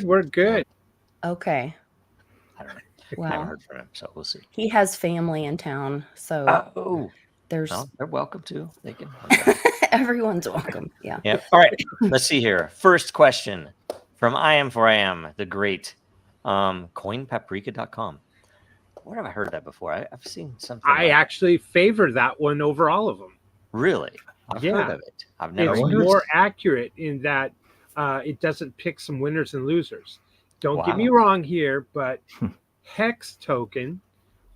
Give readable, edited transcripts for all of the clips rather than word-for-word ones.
We're good. Okay. I don't know. I haven't Well, heard from him, so we'll see. he has family in town, so Oh, there's well, they're welcome to. They can. Okay. everyone's welcome. Yeah. Yeah. All right. Let's see here. First question from I am for I am, the great coinpaprika.com. Where have I heard that before? I've seen something. I like actually favor that one over all of them. Really? I've heard Yeah. of it. I've never It's used more it. accurate in that it doesn't pick some winners and losers. Don't get me Wow. wrong here, but Hex token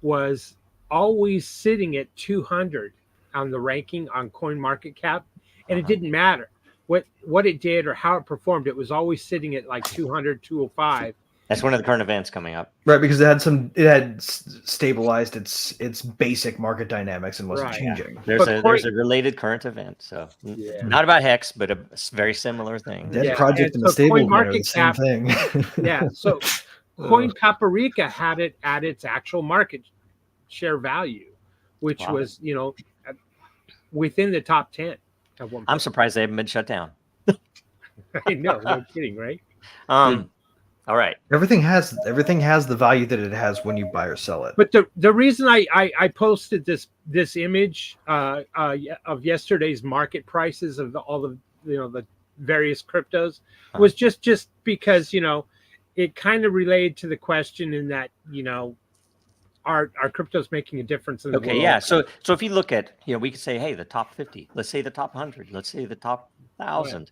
was always sitting at 200 on the ranking on CoinMarketCap, and it didn't matter what it did or how it performed. It was always sitting at like 200, 205. That's one of the current events coming up. Right, because it had stabilized its basic market dynamics and wasn't Right. changing. There's But there's a related current event, so Yeah. not about Hex, but a very similar thing. Dead Yeah, project and and the so stable coin are the same CoinMarketCap thing. Yeah, so Coin Paprika had it at its actual market share value, which Wow. was, within the top 10 at one I'm point. surprised they haven't been shut down. I know, no kidding, right? All right. Everything has the value that it has when you buy or sell it. But the reason I posted this image of yesterday's market prices of all the the various cryptos was just because it kind of related to the question in that are cryptos making a difference in the Okay, world? yeah. So if you look at, we could say, hey, the top 50. Let's say the top 100. Let's say the top 1,000.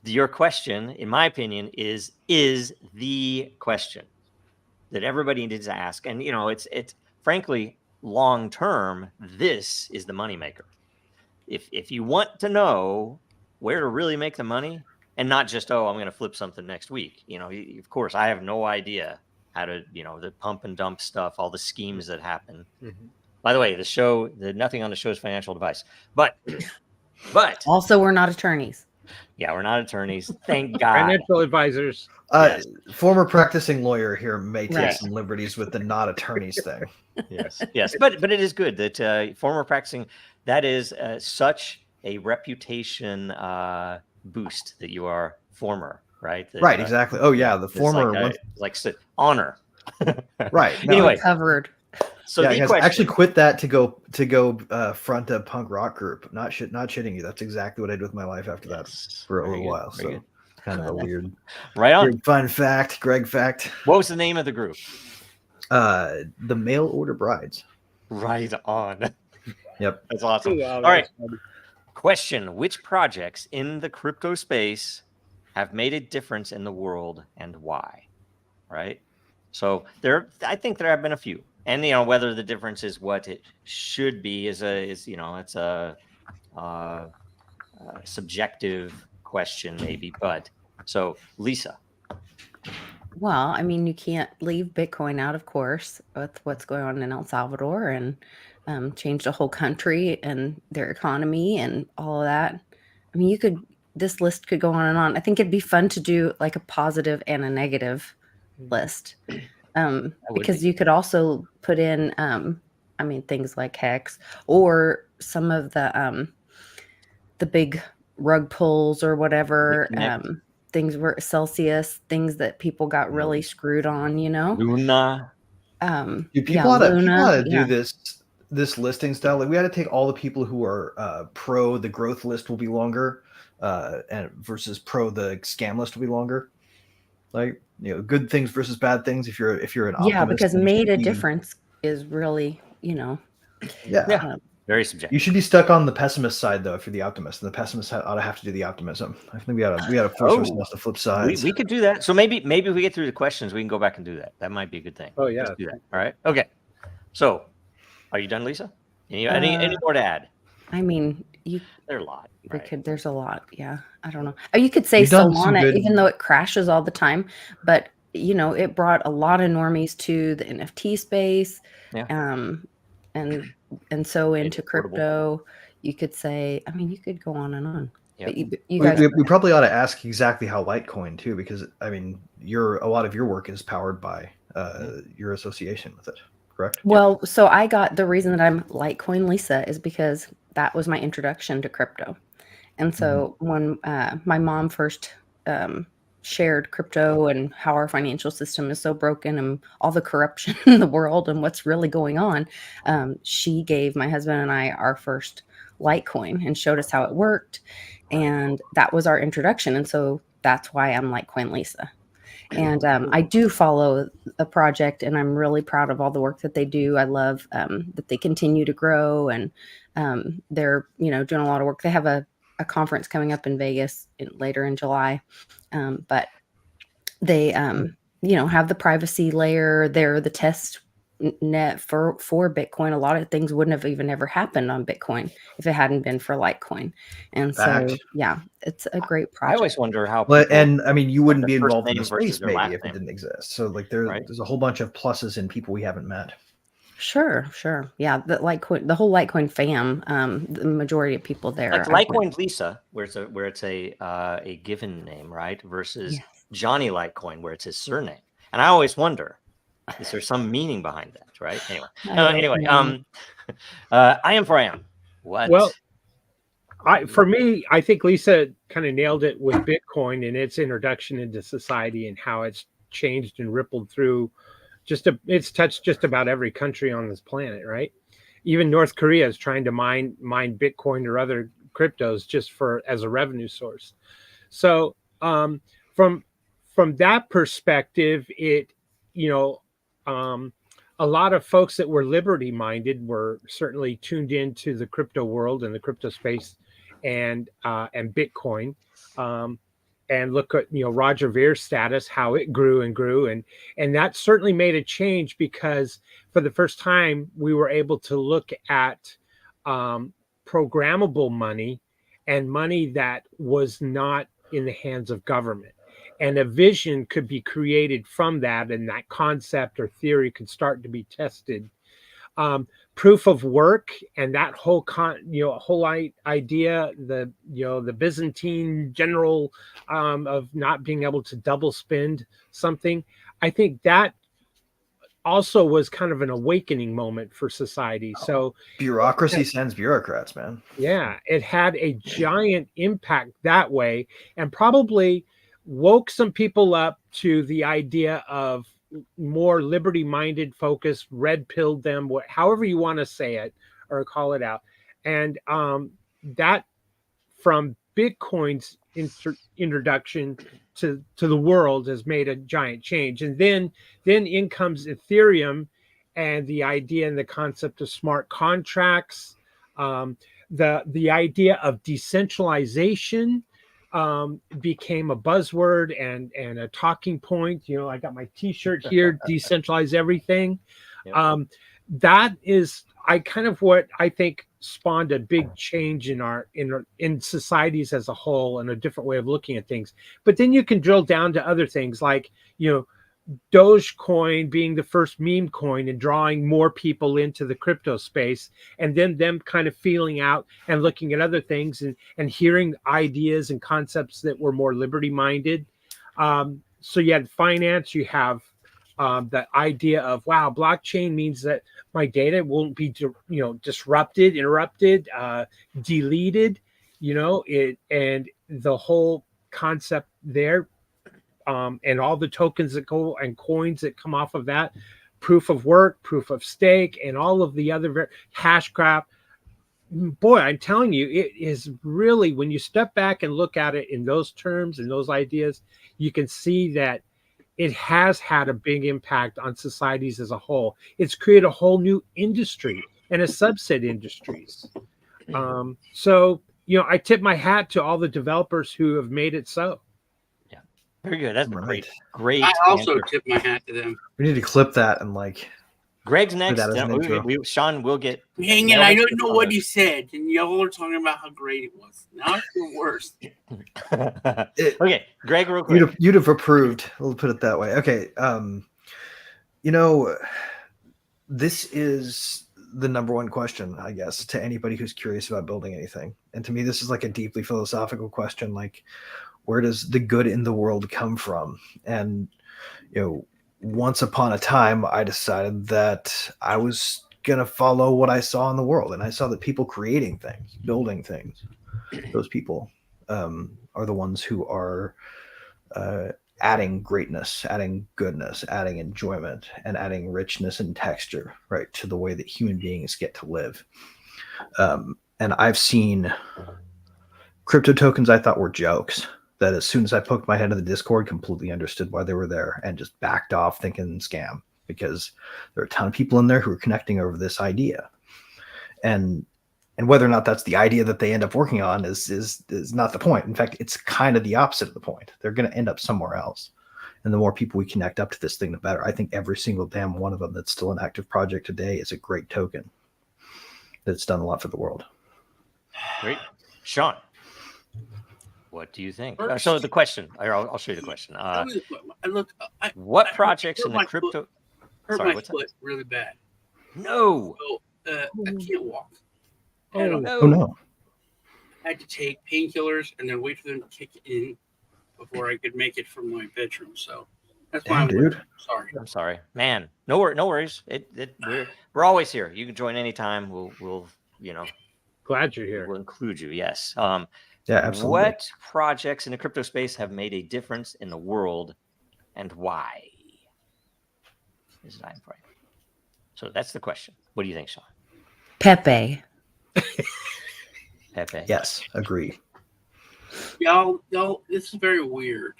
Your question, in my opinion, is the question that everybody needs to ask. And it's frankly long term. This is the moneymaker. If you want to know where to really make the money, and not just I'm going to flip something next week. Of course, I have no idea how to the pump and dump stuff, all the schemes that happen. Mm-hmm. By the way, nothing on the show is financial advice, but Also, we're not attorneys. Yeah, we're not attorneys. Thank God. Financial advisors. Yes. Former practicing lawyer here may take Right. some liberties with the not attorneys thing. Yes. But it is good that former practicing, that is such a reputation boost that you are former, right? That, Right, exactly. Oh yeah, the it's former like, one. Honor. Right. No, Anyway, Covered. so yeah, the guys, question, actually quit that to go front a punk rock group. Not shitting you. That's exactly what I did with my life after that for a Very little good, while. very So good. it's kind of a weird right on. fun fact, Greg fact. What was the name of the group? The mail order brides. Right on. Yep. That's awesome. Wow, All right. that's funny. Question: which projects in the crypto space have made a difference in the world and why? Right. So I think there have been a few, and whether the difference is what it should be it's a subjective question maybe. But so Lisa. Well, I mean, you can't leave Bitcoin out, of course, with what's going on in El Salvador and change the whole country and their economy and all of that. I mean, this list could go on and on. I think it'd be fun to do like a positive and a negative list. Because you could also put in, things like Hex or some of the big rug pulls or whatever. Things were Celsius, things that people got really screwed on, Luna. People ought to do this listing style. Like we had to take all the people who are pro the growth list will be longer, and versus pro the scam list will be longer. Like good things versus bad things. If you're an optimist, because made a difference is really Very subjective. You should be stuck on the pessimist side though if you're the optimist, and the pessimist ought to have to do the optimism. I think we ought to force ourselves to flip sides. We could do that. So maybe if we get through the questions, we can go back and do that. That might be a good thing. Oh yeah. Let's do that. All right. Okay. So, are you done, Lisa? Any more to add? I mean, There's a lot. Right? There's a lot. Yeah. I don't know. You could say You've done some Solana, good- even though it crashes all the time, but it brought a lot of normies to the NFT space. Yeah. And so into affordable. crypto, you could say, I mean, you could go on and on. Yep. But you guys, we probably ought to ask exactly how Litecoin too, because I mean, a lot of your work is powered by your association with it, correct? well, so I got the reason that I'm Litecoin Lisa is because that was my introduction to crypto. And so when my mom first shared crypto and how our financial system is so broken and all the corruption in the world and what's really going on. She gave my husband and I our first Litecoin and showed us how it worked. And that was our introduction. And so that's why I'm Litecoin Lisa. And I do follow a project, and I'm really proud of all the work that they do. I love that they continue to grow, and they're doing a lot of work. They have a conference coming up in Vegas later in July, but they have the privacy layer. They're the test net for Bitcoin. A lot of things wouldn't have even ever happened on Bitcoin if it hadn't been for Litecoin. And so, yeah, it's a great project. I always wonder how. And I mean, you wouldn't be involved in the space maybe if it didn't exist. So like there's a whole bunch of pluses in people we haven't met. Sure. Yeah, the whole Litecoin fam, the majority of people there. Like Litecoin Lisa, where it's a given name, right? Versus Johnny Litecoin, where it's his surname. And I always wonder, is there some meaning behind that, right? Anyway, I am for I am. What? Well, for me, I think Lisa kind of nailed it with Bitcoin and its introduction into society and how it's changed and rippled through. It's touched just about every country on this planet, right? Even North Korea is trying to mine Bitcoin or other cryptos just as a revenue source. So from that perspective, it a lot of folks that were liberty minded were certainly tuned into the crypto world and the crypto space and Bitcoin. And look at Roger Vere's status, how it grew and grew, and that certainly made a change because for the first time we were able to look at programmable money and money that was not in the hands of government, and a vision could be created from that, and that concept or theory could start to be tested. Proof of work and that whole idea, the Byzantine general of not being able to double spend something. I think that also was kind of an awakening moment for society. So bureaucracy sends bureaucrats, man. Yeah, it had a giant impact that way, and probably woke some people up to the idea of more liberty-minded focus, red-pilled them, however you want to say it or call it out. And that from Bitcoin's introduction to the world has made a giant change. And then in comes Ethereum and the idea and the concept of smart contracts, the idea of decentralization became a buzzword and a talking point. I got my t-shirt here, decentralize everything. Yep. That is what I think spawned a big change in societies as a whole and a different way of looking at things. But then you can drill down to other things like, Dogecoin being the first meme coin and drawing more people into the crypto space, and then them kind of feeling out and looking at other things and hearing ideas and concepts that were more liberty minded. So you had finance, you have the idea of, wow, blockchain means that my data won't be disrupted, interrupted, deleted, and the whole concept there. And all the tokens that go and coins that come off of that, proof of work, proof of stake, and all of the other hashgraph. Boy, I'm telling you, it is really, when you step back and look at it in those terms and those ideas, you can see that it has had a big impact on societies as a whole. It's created a whole new industry and a subset industries. So, I tip my hat to all the developers who have made it so. Very good. That's right. Great. I also tip my hat to them. We need to clip that and Greg's next. Sean will get. Hang it! I don't know what he said, and y'all are talking about how great it was. Now it's the worst. Okay, Greg, real quick. You'd have approved. We'll put it that way. Okay. This is the number one question, I guess, to anybody who's curious about building anything. And to me, this is like a deeply philosophical question. Like, where does the good in the world come from? And, once upon a time, I decided that I was going to follow what I saw in the world. And I saw that people creating things, building things, those people are the ones who are adding greatness, adding goodness, adding enjoyment, and adding richness and texture, right, to the way that human beings get to live. And I've seen crypto tokens I thought were jokes that as soon as I poked my head in the Discord, completely understood why they were there and just backed off thinking scam, because there are a ton of people in there who are connecting over this idea. And whether or not that's the idea that they end up working on is not the point. In fact, it's kind of the opposite of the point. They're going to end up somewhere else. And the more people we connect up to this thing, the better. I think every single damn one of them that's still an active project today is a great token that's done a lot for the world. Great. Sean, what do you think? So the question, I'll show you the question. What projects in the crypto... Hurt my foot really bad. No. So, I can't walk. Oh, no. I had to take painkillers and then wait for them to kick in before I could make it from my bedroom. So that's why sorry. I'm sorry, man. No worries. We're always here. You can join anytime. We'll glad you're here. We'll include you. Yes. Yeah, absolutely. What projects in the crypto space have made a difference in the world, and why? Is it time frame? So that's the question. What do you think, Sean? Pepe. Pepe. Yes, agree. Y'all, this is very weird.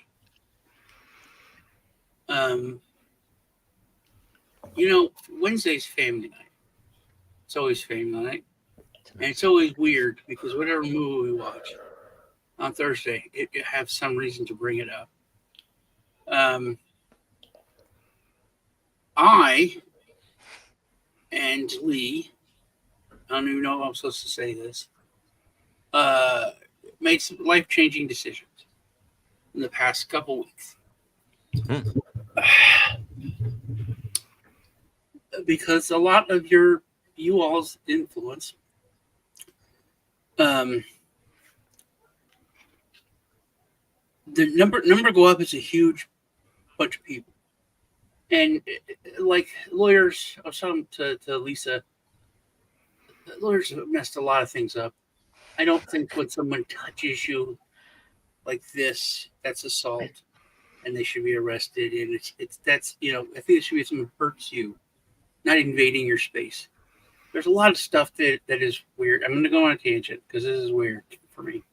Wednesday's family night. It's always family night. And it's always weird because whatever movie we watch on Thursday, it have some reason to bring it up. I and Lee, I don't even know if I'm supposed to say this, made some life-changing decisions in the past couple weeks. Because a lot of you all's influence, the number go up is a huge bunch of people. And like lawyers, I was talking to Lisa, lawyers have messed a lot of things up. I don't think when someone touches you like this, that's assault, and they should be arrested. And that's I think it should be if someone hurts you, not invading your space. There's a lot of stuff that is weird. I'm going to go on a tangent because this is weird for me.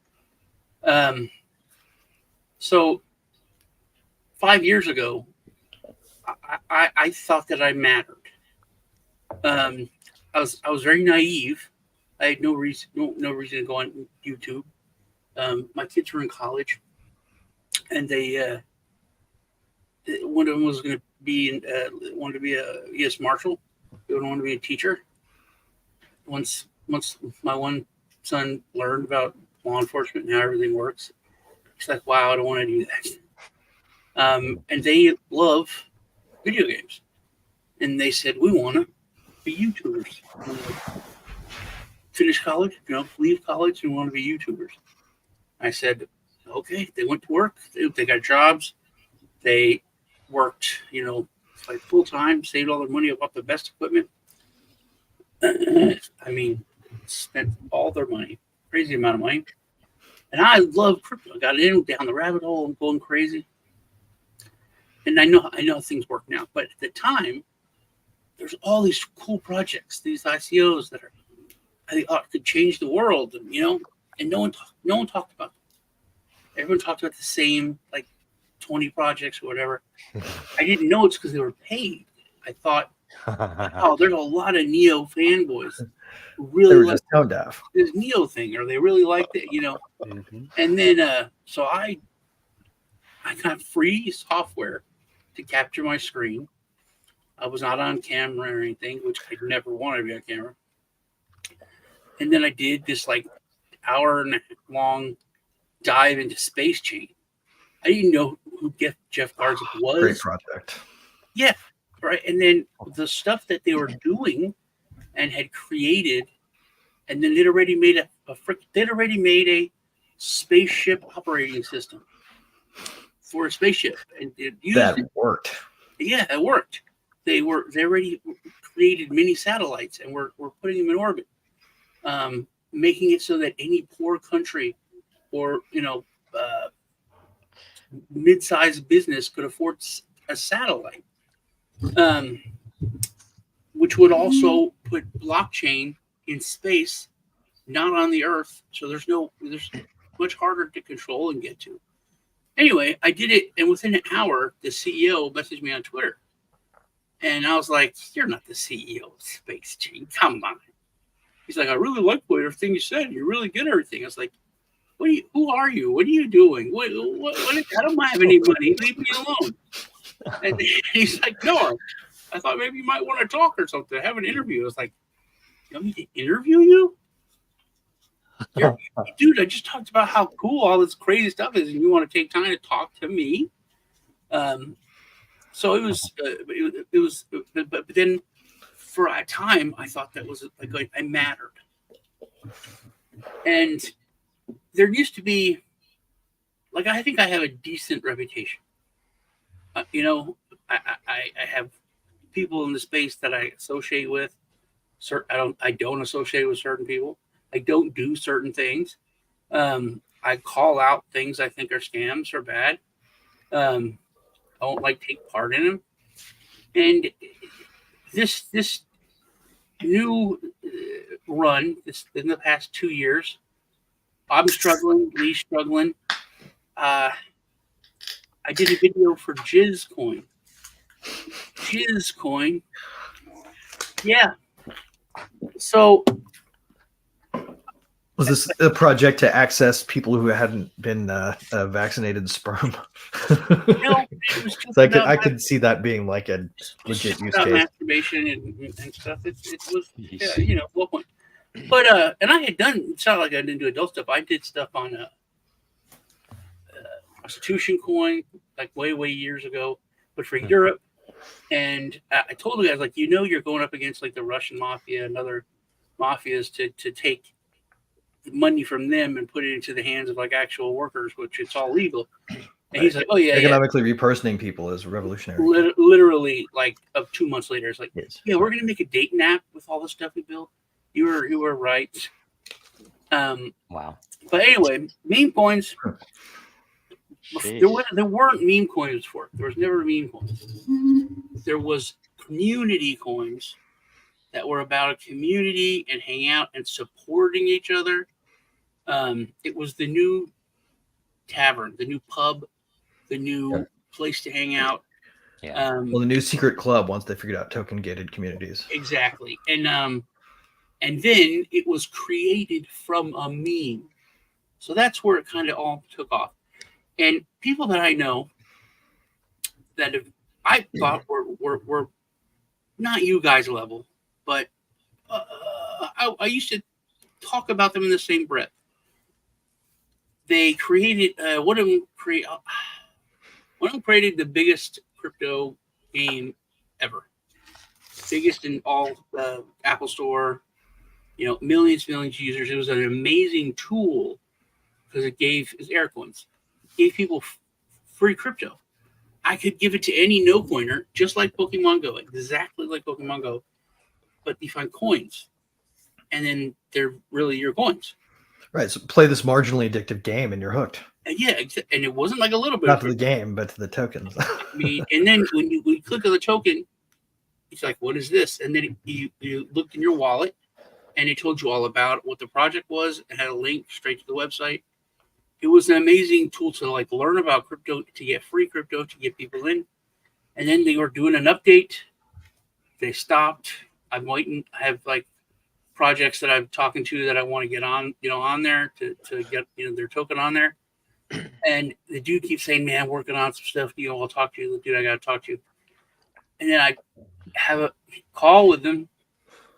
So 5 years ago, I thought that I mattered. I was very naive. I had no reason to go on YouTube. My kids were in college, and they one of them was going to be wanted to be a U.S. Marshal. The other one wanted to be a teacher. Once my one son learned about law enforcement and how everything works, he's like, "Wow, I don't want to do that." And they love video games, and they said, "We want to be YouTubers. Finish college, leave college, and want to be YouTubers." I said, "Okay." They went to work. They got jobs. They worked, like full time. Saved all their money, bought the best equipment. I mean, spent all their money, crazy amount of money. And I love crypto. I got in down the rabbit hole. I'm going crazy. And I know how things work now. But at the time, there's all these cool projects, these ICOs that could change the world, and no one talked about them. Everyone talked about the same 20 projects or whatever. I didn't know it's because they were paid. I thought, oh, there's a lot of Neo fanboys who really like this Neo thing, or they really liked it, Mm-hmm. And then so I got free software to capture my screen. I was not on camera or anything, which I never wanted to be on camera. And then I did this hour and a half long dive into Space Chain. I didn't know who Jeff Garza was. Great project. Yeah, right. And then the stuff that they were doing and had created, and then they'd already made a spaceship operating system for a spaceship, and it worked. Yeah, it worked. They already created mini satellites, and we're putting them in orbit, making it so that any poor country or mid-sized business could afford a satellite, which would also put blockchain in space, not on the Earth. So there's much harder to control and get to. Anyway, I did it, and within an hour, the CEO messaged me on Twitter. And I was like, "You're not the CEO of Space Chain. Come on." He's like, "I really like everything you said. You're really good at everything." I was like, who are you? What are you doing? What, I don't have any money. Leave me alone. And he's like, "No, I thought maybe you might want to talk or something, have an interview." I was like, "You want me to interview you? Dude, I just talked about how cool all this crazy stuff is, and you want to take time to talk to me?" So it was, but then for a time, I thought that was like I mattered. And there used to be, like, I think I have a decent reputation. I have people in the space that I associate with. I don't associate with certain people. I don't do certain things. I call out things I think are scams or bad. I don't like take part in them. And this new run, in the past 2 years, I'm struggling. Lee's struggling. I did a video for Jizz Coin. Yeah. So was this a project to access people who hadn't been vaccinated sperm? No, it was just So I could see that being like a legit use case. Masturbation and stuff. It was, low point. But and I had done. It's not like I didn't do adult stuff. I did stuff on Constitution coin, like way years ago, but for Europe. And I told the guys, like, you're going up against like the Russian mafia and other mafias to take the money from them and put it into the hands of like actual workers, which it's all legal. And he's like, "Oh yeah, economically repersoning people is revolutionary." Literally, like 2 months later, it's like, yes. "Yeah, we're gonna make a dating app with all the stuff we built." You were right. Wow. But anyway, meme coins. There weren't meme coins before. There was never meme coins. There was community coins that were about a community and hang out and supporting each other. It was the new tavern, the new pub, the new place to hang out. Yeah. The new secret club once they figured out token gated communities. Exactly. And then it was created from a meme. So that's where it kind of all took off. And people that I know that I thought were not you guys level, but I used to talk about them in the same breath. They created one of them created the biggest crypto game ever, biggest in all Apple Store. Millions of users. It was an amazing tool because it gave air coins, gave people free crypto. I could give it to any no coiner, just like Pokemon Go, exactly like Pokemon Go, but you find coins, and then they're really your coins. Right. So play this marginally addictive game, and you're hooked. And and it wasn't like a little bit. Not to the game, but to the tokens. And then when you click on the token, it's like, what is this? And then you looked in your wallet, and it told you all about what the project was. It had a link straight to the website. It was an amazing tool to like learn about crypto, to get free crypto, to get people in. And then they were doing an update. They stopped. I'm waiting. I have like projects that I'm talking to that I want to get on, on there to get their token on there. And the dude keeps saying, "Man, I'm working on some stuff. I'll talk to you." The dude, I got to talk to you. And then I have a call with him.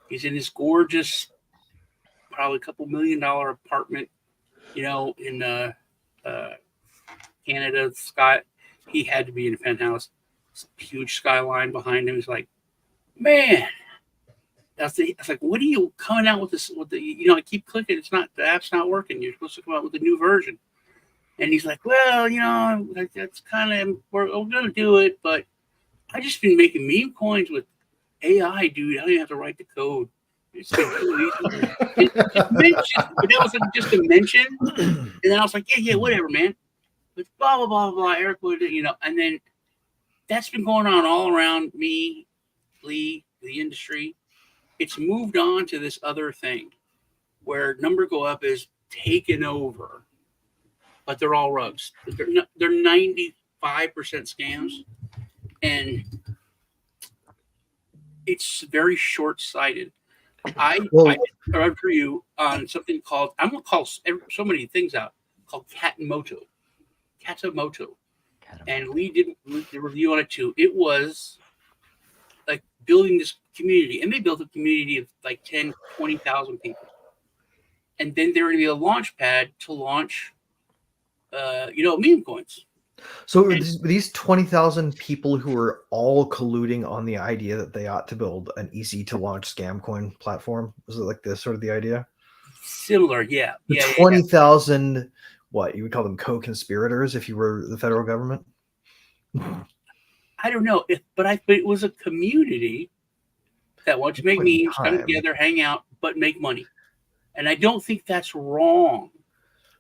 He's in this gorgeous, probably a couple $1 million apartment, in Canada. Scott, he had to be in a penthouse. Huge skyline behind him. He's like, "Man, I was like, what are you coming out with this? I keep clicking. The app's not working. You're supposed to come out with a new version." And he's like, "Well, that's kind of, we're going to do it, but I just been making meme coins with AI, dude. I don't even have to write the code. It's been really easy." But that was like just a mention. And then I was like, yeah, whatever, man. with blah blah blah blah. Eric would, and then that's been going on all around me, Lee, the industry. It's moved on to this other thing where number go up is taken over, but they're all rugs. They're 95% scams, and it's very short-sighted. I heard for you on something called, I'm gonna call so many things out, called Katamoto. And Lee did the review on it too. It was like building this community, and they built a community of like 10, 20,000 people. And then there would be a launch pad to launch, meme coins. So these 20,000 people who are all colluding on the idea that they ought to build an easy to launch scam coin platform. Was it like this sort of the idea? Similar, yeah. The 20,000, what you would call them co-conspirators if you were the federal government? I don't know, but it was a community that wanted to make memes, come together, hang out, but make money. And I don't think that's wrong.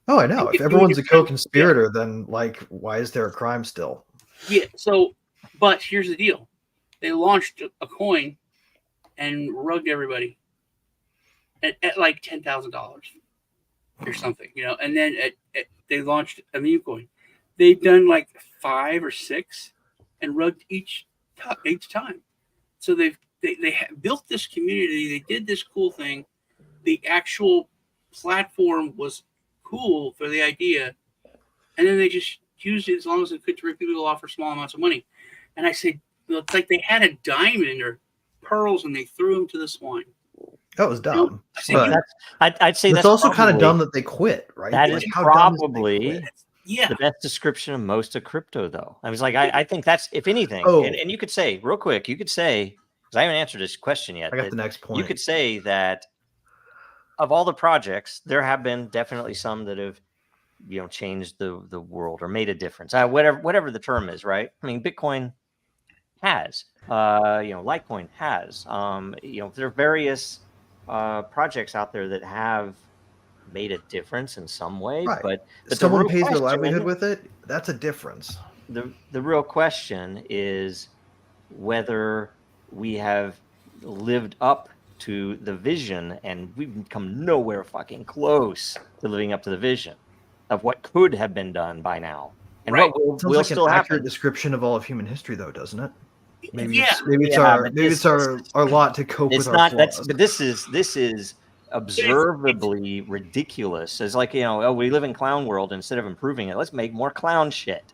Oh, I know. If everyone's a co-conspirator, then like, why is there a crime still? Yeah. So, but here's the deal: they launched a coin and rugged everybody at like $10,000 or something, And then they launched a meme coin. They've done like 5 or 6 and rugged each time. So they built this community. They did this cool thing. The actual platform was cool for the idea, and then they just used it as long as it could to people to offer small amounts of money. And I said, it's like they had a diamond or pearls and they threw them to the swine. That was dumb. I'd say that's also kind of dumb that they quit, right? That is probably the best description of most of crypto, though. I was like, I think that's, if anything, and you could say real quick, because I haven't answered this question yet. I got the next point. You could say that of all the projects, there have been definitely some that have, changed the world or made a difference. Whatever the term is, right? I mean, Bitcoin has, Litecoin has, there are various projects out there that have made a difference in some way, right. but someone pays their livelihood with it. That's a difference. The real question is whether we have lived up to the vision, and we've come nowhere fucking close to living up to the vision of what could have been done by now, and what will like still an happen. Accurate description of all of human history, though, doesn't it? Maybe it's our lot to cope with our flaws. But this is observably ridiculous. It's like, we live in clown world. Instead of improving it, let's make more clown shit.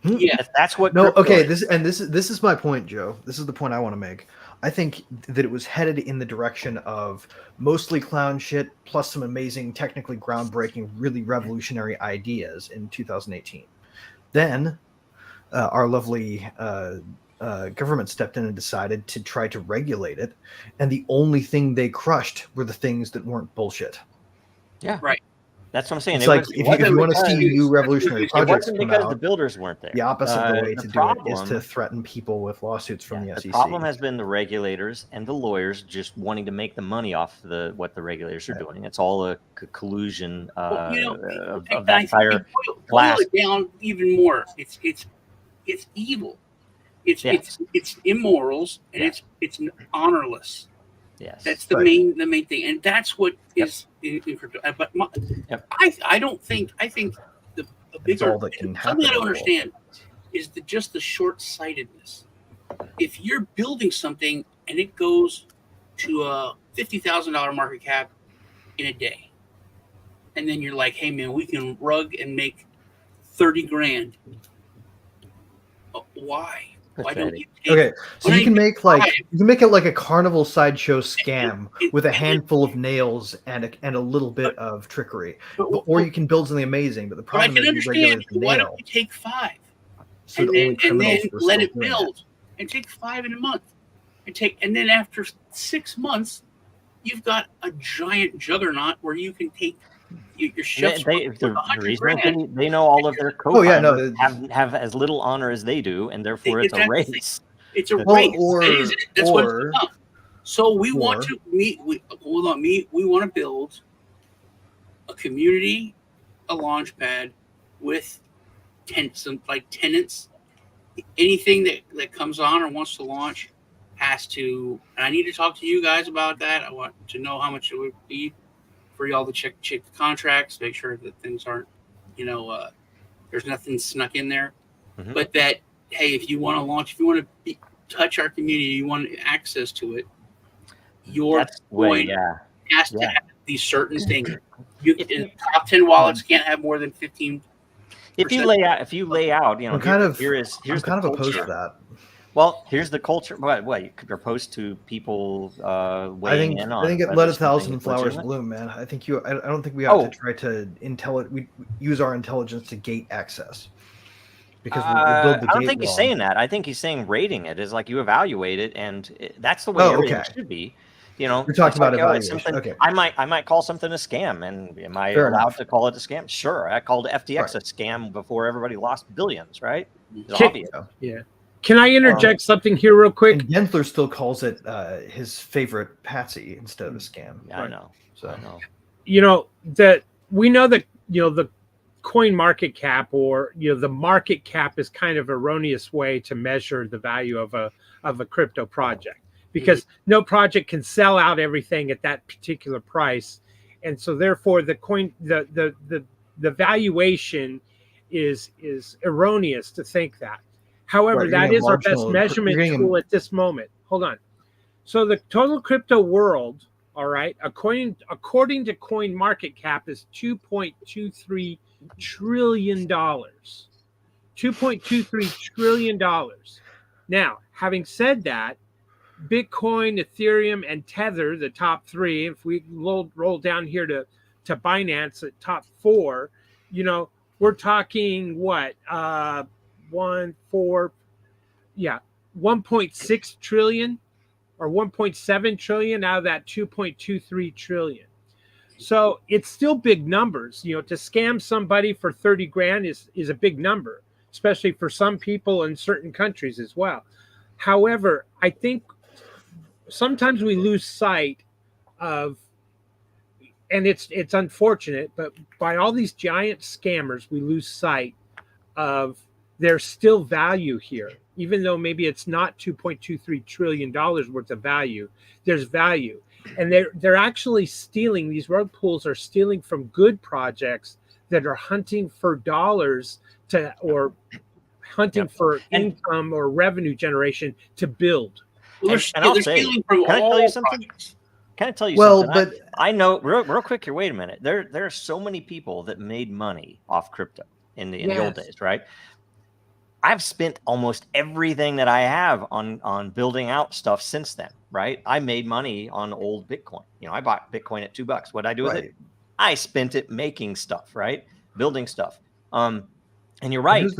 Yeah, that's what. No, okay. This is my point, Joe. This is the point I want to make. I think that it was headed in the direction of mostly clown shit plus some amazing, technically groundbreaking, really revolutionary ideas in 2018. Then our lovely government stepped in and decided to try to regulate it. And the only thing they crushed were the things that weren't bullshit. Yeah. Right. That's what I'm saying. It's like if you want to see new revolutionary projects come because the builders weren't there. The opposite of the way to do it is to threaten people with lawsuits from the SEC. The problem has been the regulators and the lawyers just wanting to make the money off what the regulators are doing. It's all a collusion of that entire class. Boil it down even more. It's evil. It's immorals and it's honorless. Yes, that's the main thing, and that's what is in crypto. But I don't think. I think the bigger something I don't understand is just the short-sightedness. If you're building something and it goes to a $50,000 market cap in a day, and then you're like, "Hey man, we can rug and make 30 grand." Why? Why don't you so you can make it like a carnival sideshow scam with a handful of nails and a little bit of trickery, or you can build something amazing. But the problem is why don't you take 5 and then let it build and take 5 in a month and then after 6 months you've got a giant juggernaut where you can take your ships. They know all of their co-founders have as little honor as they do, and therefore it's a race. It's a race. That's what it's about. So we want to we want to build a community, a launch pad with tenants. Anything that comes on or wants to launch has to. And I need to talk to you guys about that. I want to know how much it would be for y'all to check the contracts, make sure that things aren't, there's nothing snuck in there. Mhm. But that, hey, if you want to launch, if you want to touch our community, you want access to it, your coin has to have these certain things. Top 10 wallets can't have more than 15. If you lay out, I'm kind of opposed to that. Well, here's the culture. What you're opposed to people weighing in on. I think let 1,000 flowers bloom, man. I don't think we ought to try to use our intelligence to gate access. Because we'll build the gate I don't think he's saying that. I think he's saying rating it is like you evaluate it, and that's the way everything should be. You're talking about evaluation. Okay. I might call something a scam, and am I allowed to call it a scam? Sure. I called FTX a scam before everybody lost billions, right? It's obvious. Yeah. Can I interject something here real quick? And Gensler still calls it his favorite patsy instead of a scam. Yeah, I know. So I know. That we know that the coin market cap, or the market cap, is kind of erroneous way to measure the value of a crypto project, because no project can sell out everything at that particular price, and so therefore the coin the valuation is erroneous to think that. However, that is our best measurement tool at this moment. Hold on. So the total crypto world, all right, according to coin market cap, is $2.23 trillion. $2.23 trillion. Now, having said that, Bitcoin, Ethereum, and Tether, the top three, if we roll down here to Binance at top four, we're talking what? 1.6 trillion or 1.7 trillion out of that 2.23 trillion. So it's still big numbers. To scam somebody for 30 grand is a big number, especially for some people in certain countries as well. However, I think sometimes we lose sight of, and it's unfortunate, but by all these giant scammers, we lose sight of there's still value here. Even though maybe it's not $2.23 trillion worth of value, there's value. And they're actually stealing, these rug pools are stealing from good projects that are hunting for dollars or hunting for income or revenue generation to build. And I'll say, can I tell you something? Can I tell you something? But I know real quick here. Wait a minute. There are so many people that made money off crypto in the old days, right? I've spent almost everything that I have on building out stuff since then, right? I made money on old Bitcoin. I bought Bitcoin at $2. What did I do with it? I spent it making stuff, right? Building stuff. And you're right.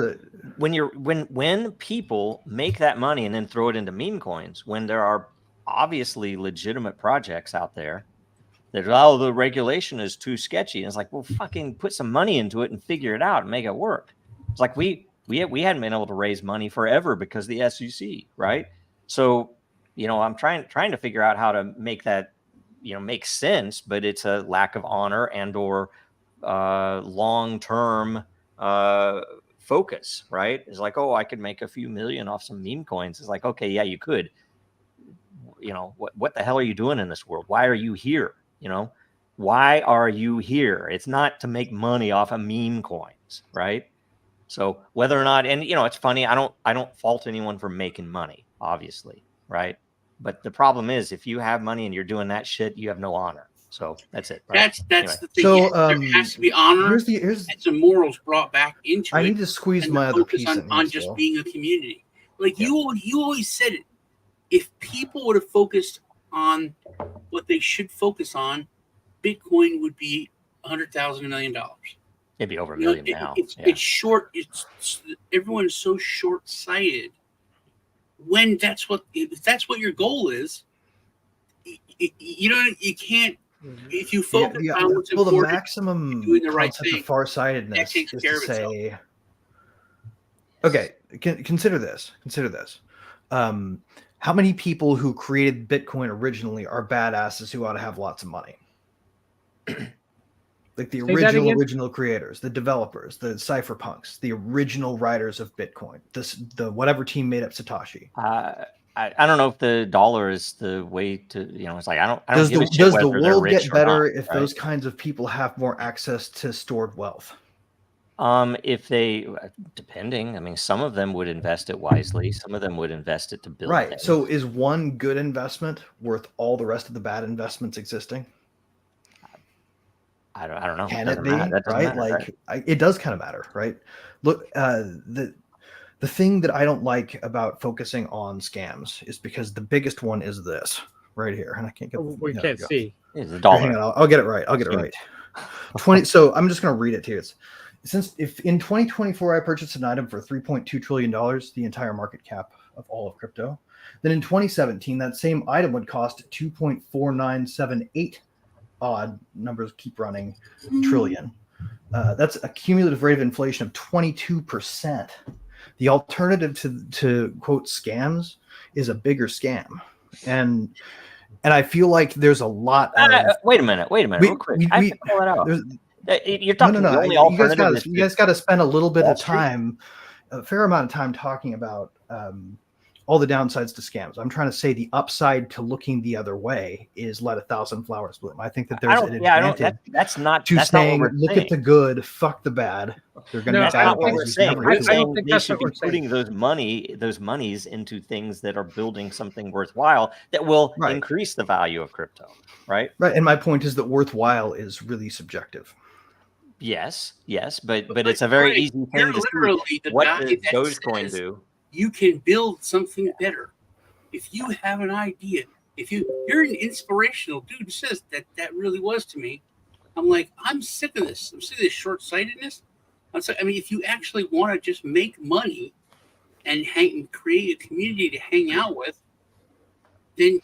When people make that money and then throw it into meme coins, when there are obviously legitimate projects out there that, the regulation is too sketchy. And it's like, well, fucking put some money into it and figure it out and make it work. It's like we hadn't been able to raise money forever because of the SEC, right? So, I'm trying to figure out how to make that, make sense, but it's a lack of honor and or long-term focus, right? It's like, I could make a few million off some meme coins. It's like, okay, yeah, you could. What the hell are you doing in this world? Why are you here? Why are you here? It's not to make money off of meme coins, right? So whether or not, and it's funny, I don't fault anyone for making money, obviously, right? But the problem is, if you have money and you're doing that shit, you have no honor. So that's it. Right? That's the thing. So there has to be honor and some morals brought back into it. I need to squeeze my other piece on just being a community. Like you always said it. If people would have focused on what they should focus on, Bitcoin would be $100,000, $1 million. It'd be over $1 million now. It's short. Everyone is so short-sighted. When if that's what your goal is, you can't. If you focus on what's important, the maximum doing the right thing, of farsightedness is to say, okay, consider this. How many people who created Bitcoin originally are badasses who ought to have lots of money? Like the Say that again? original creators, the developers, the cypherpunks, the original writers of Bitcoin, the whatever team made up Satoshi. I don't know if the dollar is the way to, it's like I don't Does give a the shit does the whether they're world rich get or better not, if right? those kinds of people have more access to stored wealth? If they, depending, I mean, some of them would invest it wisely. Some of them would invest it to build Right. things. So is one good investment worth all the rest of the bad investments existing? I don't know. Can Doesn't it be? matter. That doesn't Right? matter, Like it does kind of matter, right? Look, the thing that I don't like about focusing on scams is because the biggest one is this right here, and I can't get. We can't see. It's the Hang dollar. on, I'll get it right. I'll get it right. 20. So I'm just going to read it to you. If in 2024 I purchased an item for $3.2 trillion, the entire market cap of all of crypto, then in 2017 that same item would cost 2.4978 odd numbers keep running trillion. That's a cumulative rate of inflation of 22%. The alternative to quote scams is a bigger scam, and I feel like there's a lot of. Wait a minute, real quick. I have to call it out. You're talking the only alternative. You guys got to spend a little bit of time, a fair amount of time, talking about all the downsides to scams. I'm trying to say the upside to looking the other way is let 1,000 flowers bloom. I think that there's an advantage. That's not saying what we're look saying. at the good, fuck the bad. They're going to be That's not bad what we're guys. saying. We're saying think they that's should what be we're saying. putting those monies into things that are building something worthwhile that will increase the value of crypto, right? Right. And my point is that worthwhile is really subjective. Yes, but it's a very easy thing to see. What does Dogecoin do? You can build something better. If you have an idea, if you're an inspirational dude who says that really was to me, I'm like, I'm sick of this. I'm sick of this short-sightedness. I mean, if you actually want to just make money and create a community to hang out with, then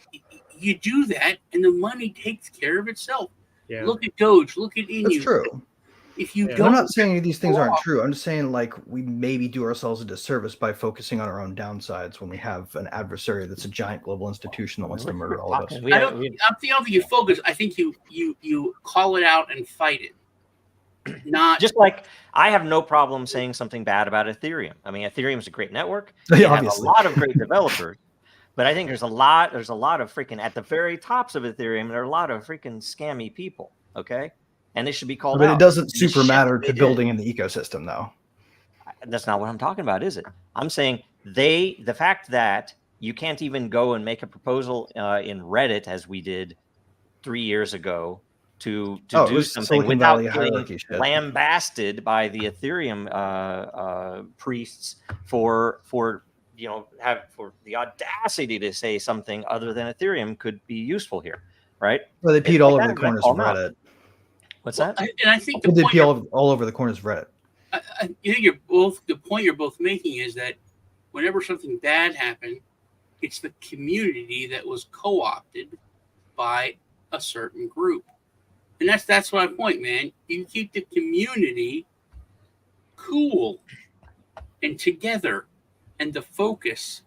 you do that, and the money takes care of itself. Yeah. Look at Doge. Look at Inu. That's true. If you I'm not saying any of these things aren't true. I'm just saying like we maybe do ourselves a disservice by focusing on our own downsides when we have an adversary that's a giant global institution that wants to murder all of us. I don't think you focus. I think you call it out and fight it. Not just like I have no problem saying something bad about Ethereum. I mean, Ethereum is a great network. It has a lot of great developers. But I think there's a lot of freaking at the very tops of Ethereum, there are a lot of freaking scammy people. Okay. And they should be called out. But it doesn't super matter to building in the ecosystem, though. That's not what I'm talking about, is it? I'm saying the fact that you can't even go and make a proposal in Reddit as we did 3 years ago to do something without getting lambasted by the Ethereum priests for the audacity to say something other than Ethereum could be useful here, right? Well, they peed all over the corners of Reddit. What's that? And I think they pee all over the corners of Reddit. I think the point you're both making is that whenever something bad happened, it's the community that was co-opted by a certain group. And that's my point, man. You keep the community cool and together and the focus,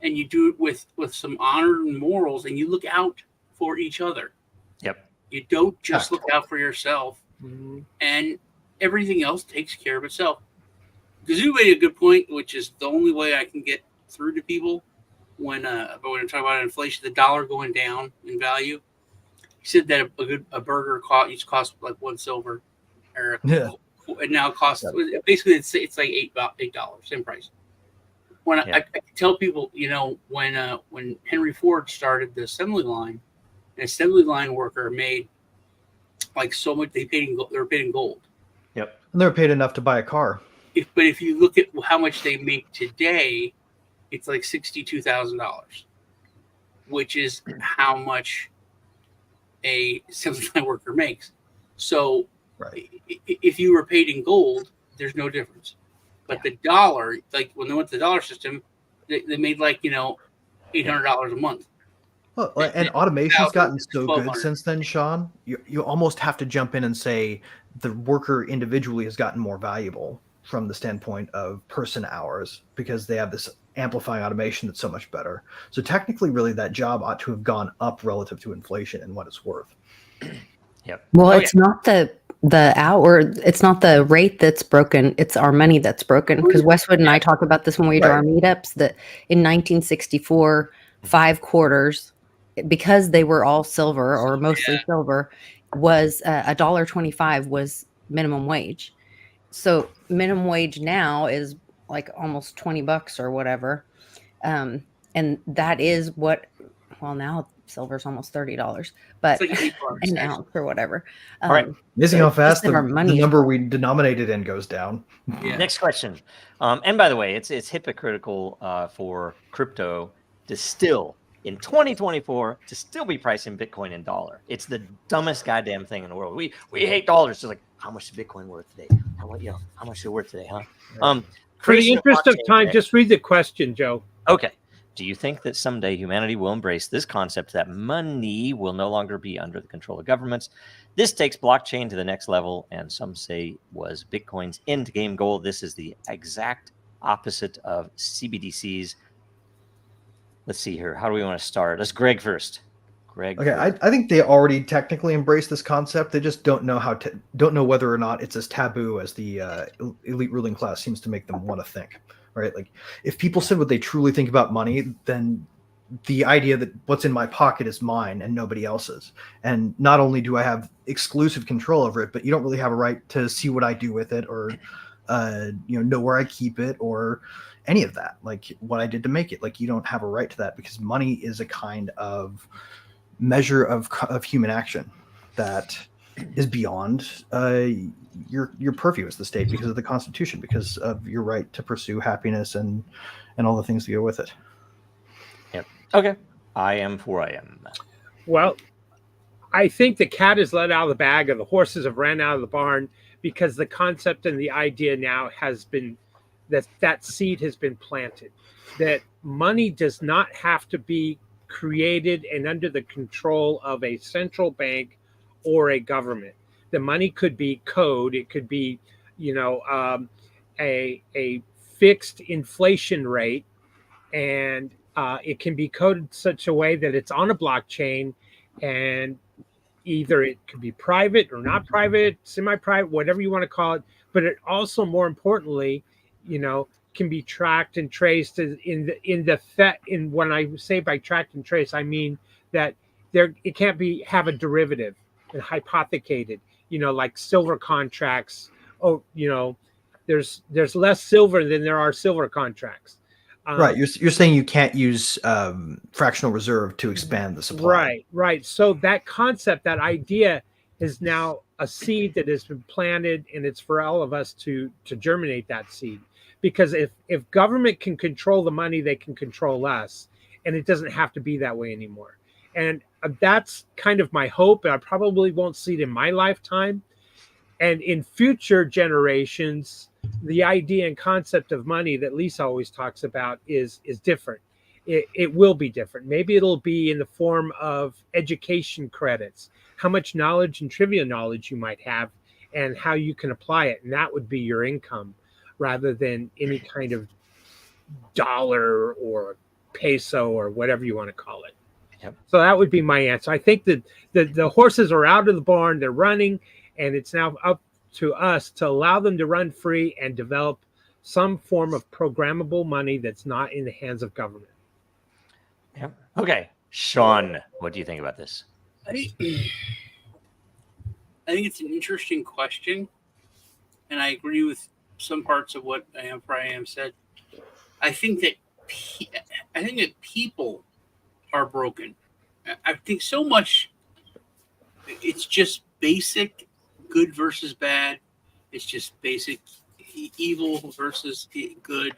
and you do it with some honor and morals, and you look out for each other. Yep. You don't just look out for yourself, and everything else takes care of itself. Gazoo made a good point, which is the only way I can get through to people when I talk about inflation, the dollar going down in value. He said that a burger used to cost like $1 or and now it costs basically it's like $8, same price. When I tell people, when Henry Ford started the assembly line, an assembly line worker made like so much they were paid in gold. Yep. And they're paid enough to buy a car. But if you look at how much they make today, it's like $62,000, which is how much a assembly line worker makes. So if you were paid in gold, there's no difference. But the dollar, like when they went to the dollar system, they made like $800 a month. Well, and automation's gotten so good since then, Sean. You almost have to jump in and say the worker individually has gotten more valuable from the standpoint of person hours because they have this amplifying automation that's so much better. So technically, really, that job ought to have gone up relative to inflation and what it's worth. Yep. Well, it's not the it's not the rate that's broken, it's our money that's broken. Because Westwood and I talk about this when we do our meetups, that in 1964, 5 quarters, because they were all silver or mostly silver, was $1.25 was minimum wage. So minimum wage now is like almost $20 or whatever. And that is what, well, now silver's almost $30, but It's like $8, an ounce or whatever. All right. Amazing how fast the money number we denominate it in goes down. Yeah. Next question. And by the way, it's hypocritical for crypto to still, in 2024, to still be pricing Bitcoin in dollar. It's the dumbest goddamn thing in the world. We hate dollars. It's like, how much is Bitcoin worth today? How much is it worth today, huh? For the interest of time, blockchain, just read the question, Joe. Okay. Do you think that someday humanity will embrace this concept that money will no longer be under the control of governments? This takes blockchain to the next level, and some say was Bitcoin's end game goal. This is the exact opposite of CBDCs. Let's see here. How do we want to start? Let's Greg first. Greg. Okay, I think they already technically embrace this concept. They just don't know don't know whether or not it's as taboo as the elite ruling class seems to make them want to think. Right? Like, if people said what they truly think about money, then the idea that what's in my pocket is mine and nobody else's. And not only do I have exclusive control over it, but you don't really have a right to see what I do with it or, know where I keep it or any of that. Like, what I did to make it. Like, you don't have a right to that because money is a kind of measure of human action that is beyond your purview as the state because of the Constitution, because of your right to pursue happiness and all the things that go with it. Yep. Okay. I am. Well, I think the cat is let out of the bag, or the horses have ran out of the barn, because the concept and the idea now has been that seed has been planted, that money does not have to be created and under the control of a central bank or a government. The money could be code. It could be, a fixed inflation rate, and it can be coded such a way that it's on a blockchain, and either it could be private or not private, semi-private, whatever you want to call it. But it also, more importantly, can be tracked and traced in when I say by tracked and traced, I mean that it can't have a derivative and hypothecated, like silver contracts. Oh, there's less silver than there are silver contracts. Right. You're saying you can't use fractional reserve to expand the supply. Right. So that concept, that idea, is now a seed that has been planted, and it's for all of us to germinate that seed. Because if government can control the money, they can control us, and it doesn't have to be that way anymore. And that's kind of my hope. I probably won't see it in my lifetime. And in future generations, the idea and concept of money that Lisa always talks about is different. It will be different. Maybe it'll be in the form of education credits, how much knowledge and trivia knowledge you might have, and how you can apply it. And that would be your income, rather than any kind of dollar or peso or whatever you want to call it. Yep. So that would be my answer. I think that the horses are out of the barn, they're running, and it's now up to us to allow them to run free and develop some form of programmable money that's not in the hands of government. Yep. Okay. Sean, what do you think about this? I think it's an interesting question, and I agree with some parts of what Brian said. I think that people are broken. I think so much. It's just basic good versus bad. It's just basic evil versus good.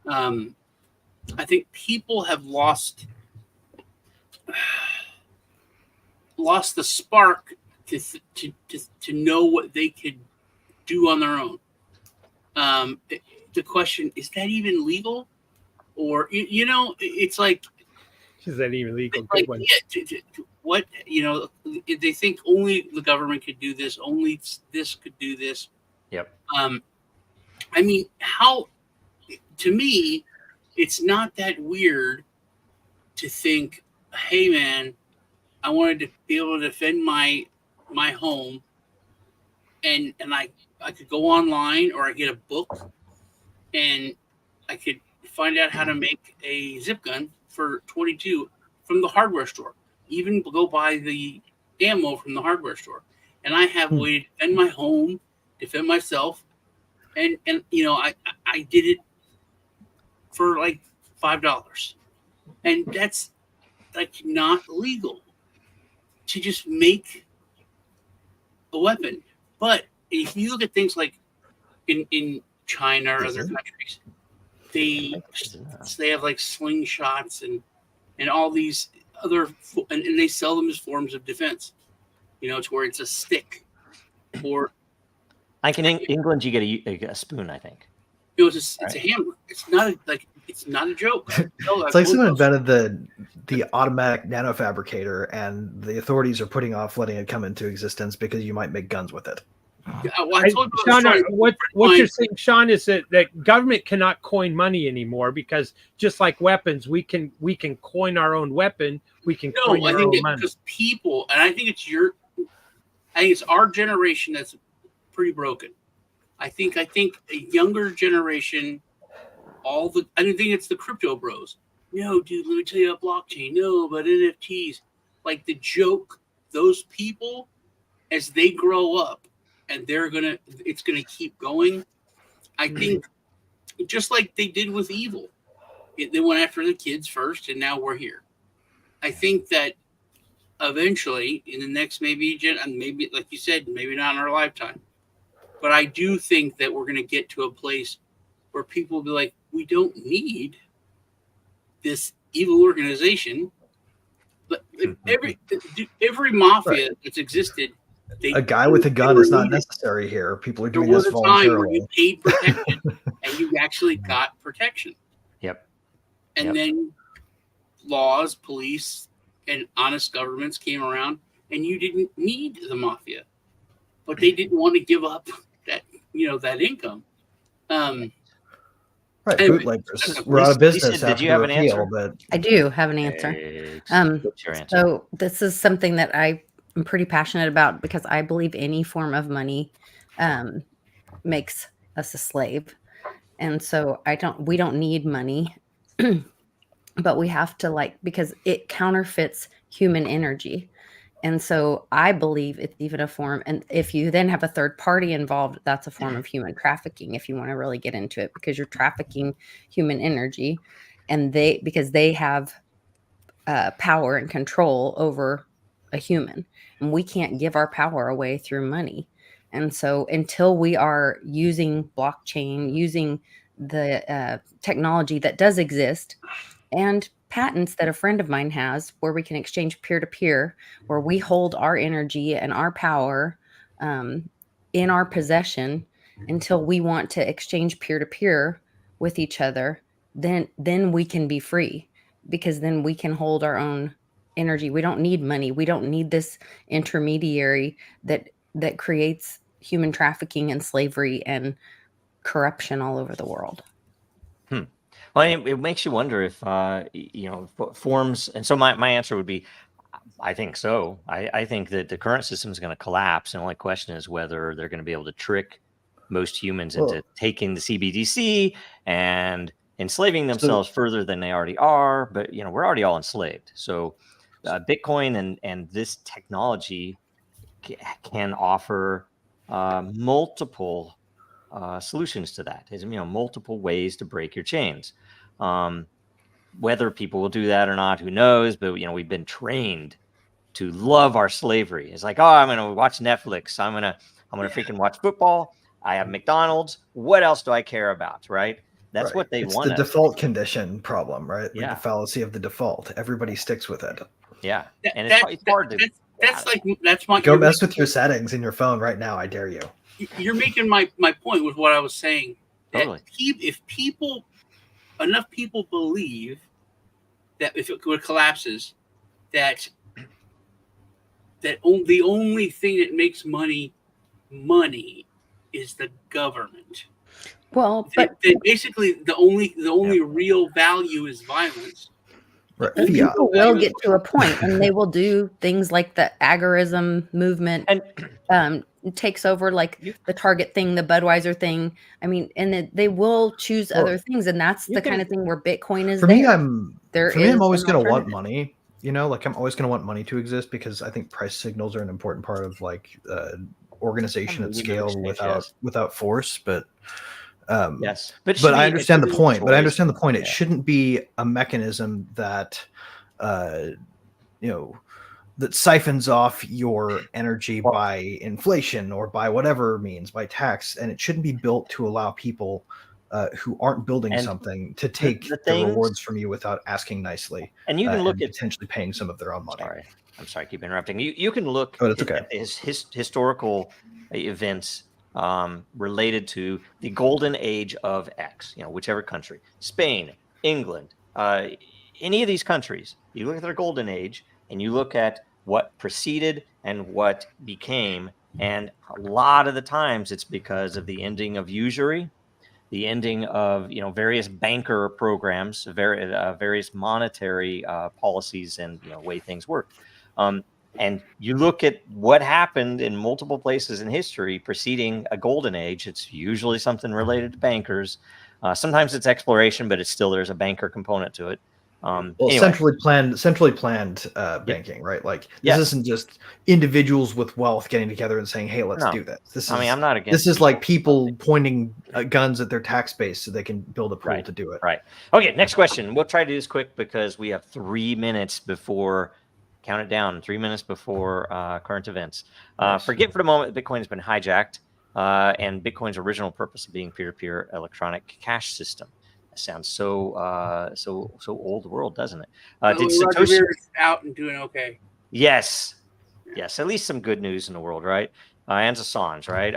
I think people have lost the spark to know what they could do on their own. The question is that even legal, or it's like, is that even legal? Like, what they think only the government could do this, only this could do this. Yep. I mean, how? To me, it's not that weird to think, hey man, I wanted to be able to defend my home, and I could go online, or I get a book, and I could find out how to make a zip gun for 22 from the hardware store. Even go buy the ammo from the hardware store, and I have a way to defend my home, defend myself, and I did it for like $5, and that's like not legal to just make a weapon. But if you look at things like in China or other countries, they have like slingshots and all these other, and they sell them as forms of defense. To where it's a stick, or like in England, you get a spoon, I think. It's a hammer. It's not a joke. It's like someone invented the automatic nanofabricator, and the authorities are putting off letting it come into existence because you might make guns with it. Sean, what you're saying, Sean, is that government cannot coin money anymore, because just like weapons, we can coin our own weapon. We can coin our own money. Because people, and I think it's our generation that's pretty broken. I think a younger generation, I don't think it's the crypto bros. No, dude, let me tell you about blockchain. No, but NFTs. Like the joke, those people, as they grow up, and it's gonna keep going. I think just like they did with evil, they went after the kids first, and now we're here. I think that eventually, in the next maybe like you said, maybe not in our lifetime, but I do think that we're gonna get to a place where people will be like, we don't need this evil organization. But every mafia that's existed. A guy with a gun is not necessary here. People are doing this voluntarily. There was a time where you paid protection and you actually got protection. Yep. And then laws, police, and honest governments came around, and you didn't need the mafia, but they didn't want to give up that income. Right, bootleggers. We're out of business. Did you have an answer? But I do have an answer. What's your answer? So this is something that I'm pretty passionate about, because I believe any form of money makes us a slave. And so we don't need money, but we have to, because it counterfeits human energy. And so I believe it's even a form. And if you then have a third party involved, that's a form of human trafficking, if you want to really get into it, because you're trafficking human energy, and because they have power and control over a human, and we can't give our power away through money. And so until we are using blockchain, using the technology that does exist, and patents that a friend of mine has, where we can exchange peer-to-peer, where we hold our energy and our power in our possession until we want to exchange peer-to-peer with each other, then we can be free, because then we can hold our own energy. We don't need money. We don't need this intermediary that creates human trafficking and slavery and corruption all over the world. Well, it makes you wonder if forms. And so my answer would be, I think so. I think that the current system is going to collapse, and the only question is whether they're going to be able to trick most humans into taking the CBDC and enslaving themselves further than they already are. But we're already all enslaved. So Bitcoin and this technology can offer multiple solutions to that. Is multiple ways to break your chains. Whether people will do that or not, who knows? But we've been trained to love our slavery. It's like, I'm going to watch Netflix. I'm gonna freaking watch football. I have McDonald's. What else do I care about? Right? That's what they want. It's the default condition problem, right? Yeah. The fallacy of the default. Everybody sticks with it. Yeah, and it's hard to. That's my. Go mess with your settings in your phone right now. I dare you. You're making my point with what I was saying. Totally. If enough people believe that if it collapses, that the only thing that makes money is the government. Well, but basically the only real value is violence. Right. And people will get to a point, and they will do things like the agorism movement, takes over, like the Target thing, the Budweiser thing. I mean, and they will choose other things, and that's the kind of thing where Bitcoin is. For me, I'm always going to want money. Like I'm always going to want money to exist because I think price signals are an important part of like organization at scale without force. But yes, but I understand the point. It shouldn't be a mechanism that that siphons off your energy by inflation or by whatever means, by tax, and it shouldn't be built to allow people who aren't building something to take the rewards from you without asking nicely. And you can look at potentially paying some of their own money. I'm sorry, keep interrupting. You can look at historical events related to the golden age of X, whichever country, Spain, England, any of these countries. You look at their golden age and you look at what preceded and what became. And a lot of the times it's because of the ending of usury, the ending of various banker programs, various monetary policies, and way things work. And you look at what happened in multiple places in history preceding a golden age. It's usually something related to bankers. Sometimes it's exploration, but there's a banker component to it. Anyway. Centrally planned banking, right? Like this isn't just individuals with wealth getting together and saying, "Hey, let's do this." I'm not against. This is like people pointing guns at their tax base so they can build a pool to do it. Right. Okay. Next question. We'll try to do this quick because we have 3 minutes before. Count it down. 3 minutes before current events. Forget for the moment that Bitcoin has been hijacked and Bitcoin's original purpose of being peer-to-peer electronic cash system. Sounds so old world, doesn't it? Did Satoshi out and doing okay? Yes. At least some good news in the world, right? And Assange, right?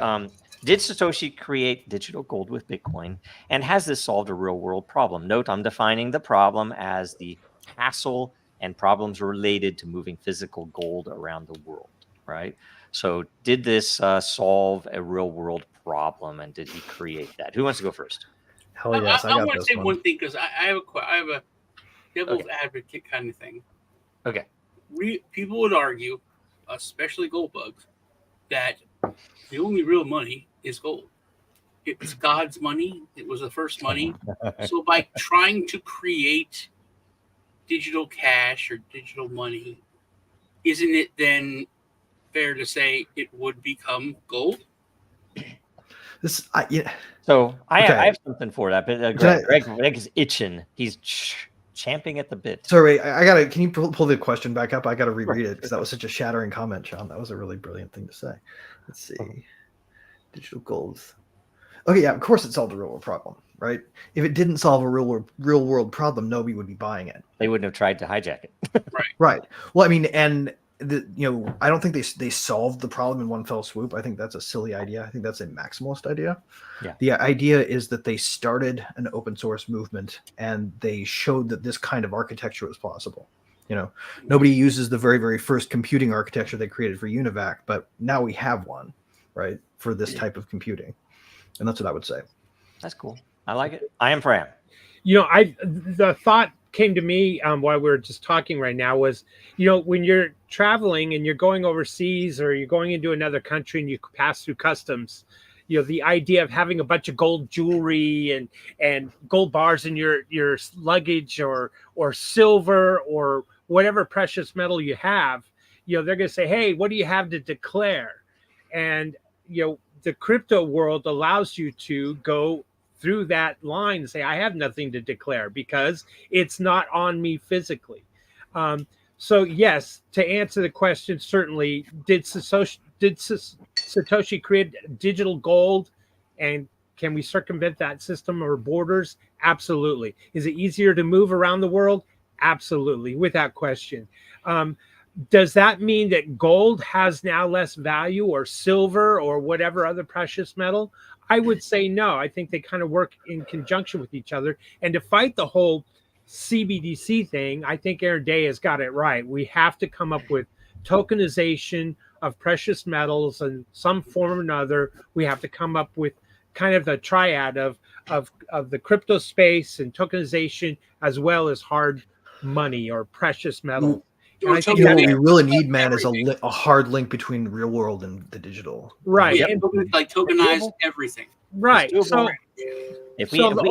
Did Satoshi create digital gold with Bitcoin? And has this solved a real world problem? Note, I'm defining the problem as the hassle and problems related to moving physical gold around the world, right? So, did this solve a real world problem, and did he create that? Who wants to go first? Hell yes, I want to say one thing because I have a devil's advocate kind of thing. Okay. People would argue, especially gold bugs, that the only real money is gold. It's God's money. It was the first money. So by trying to create digital cash or digital money, isn't it then fair to say it would become gold? So I have something for that, but Greg is itching. He's champing at the bit. Sorry, can you pull the question back up? I gotta reread it because that was such a shattering comment, Sean. That was a really brilliant thing to say. Let's see. Digital gold. Okay, yeah, of course it solved a real world problem, right? If it didn't solve a real world problem, nobody would be buying it. They wouldn't have tried to hijack it. Right. Well, I mean, and I don't think they solved the problem in one fell swoop. I think that's a silly idea. I think that's a maximalist idea. Yeah. The idea is that they started an open source movement and they showed that this kind of architecture was possible. Nobody uses the very, very first computing architecture they created for UNIVAC, but now we have one, right, for this type of computing. And that's what I would say. That's cool. I like it. I am Fran. The thought came to me while we were just talking right now was, when you're traveling and you're going overseas or you're going into another country and you pass through customs, the idea of having a bunch of gold jewelry and gold bars in your luggage or silver or whatever precious metal you have, they're going to say, hey, what do you have to declare? And, the crypto world allows you to go through that line and say, I have nothing to declare because it's not on me physically. So yes, to answer the question, certainly, did Satoshi create digital gold, and can we circumvent that system or borders? Absolutely. Is it easier to move around the world? Absolutely, without question. Does that mean that gold has now less value, or silver, or whatever other precious metal? I would say no. I think they kind of work in conjunction with each other. And to fight the whole CBDC thing, I think Aaron Day has got it right. We have to come up with tokenization of precious metals in some form or another. We have to come up with kind of the triad of the crypto space and tokenization, as well as hard money or precious metal. And I think what that we really need, man, is a hard link between the real world and the digital. Right. Yeah, like tokenize everything. Right. So if so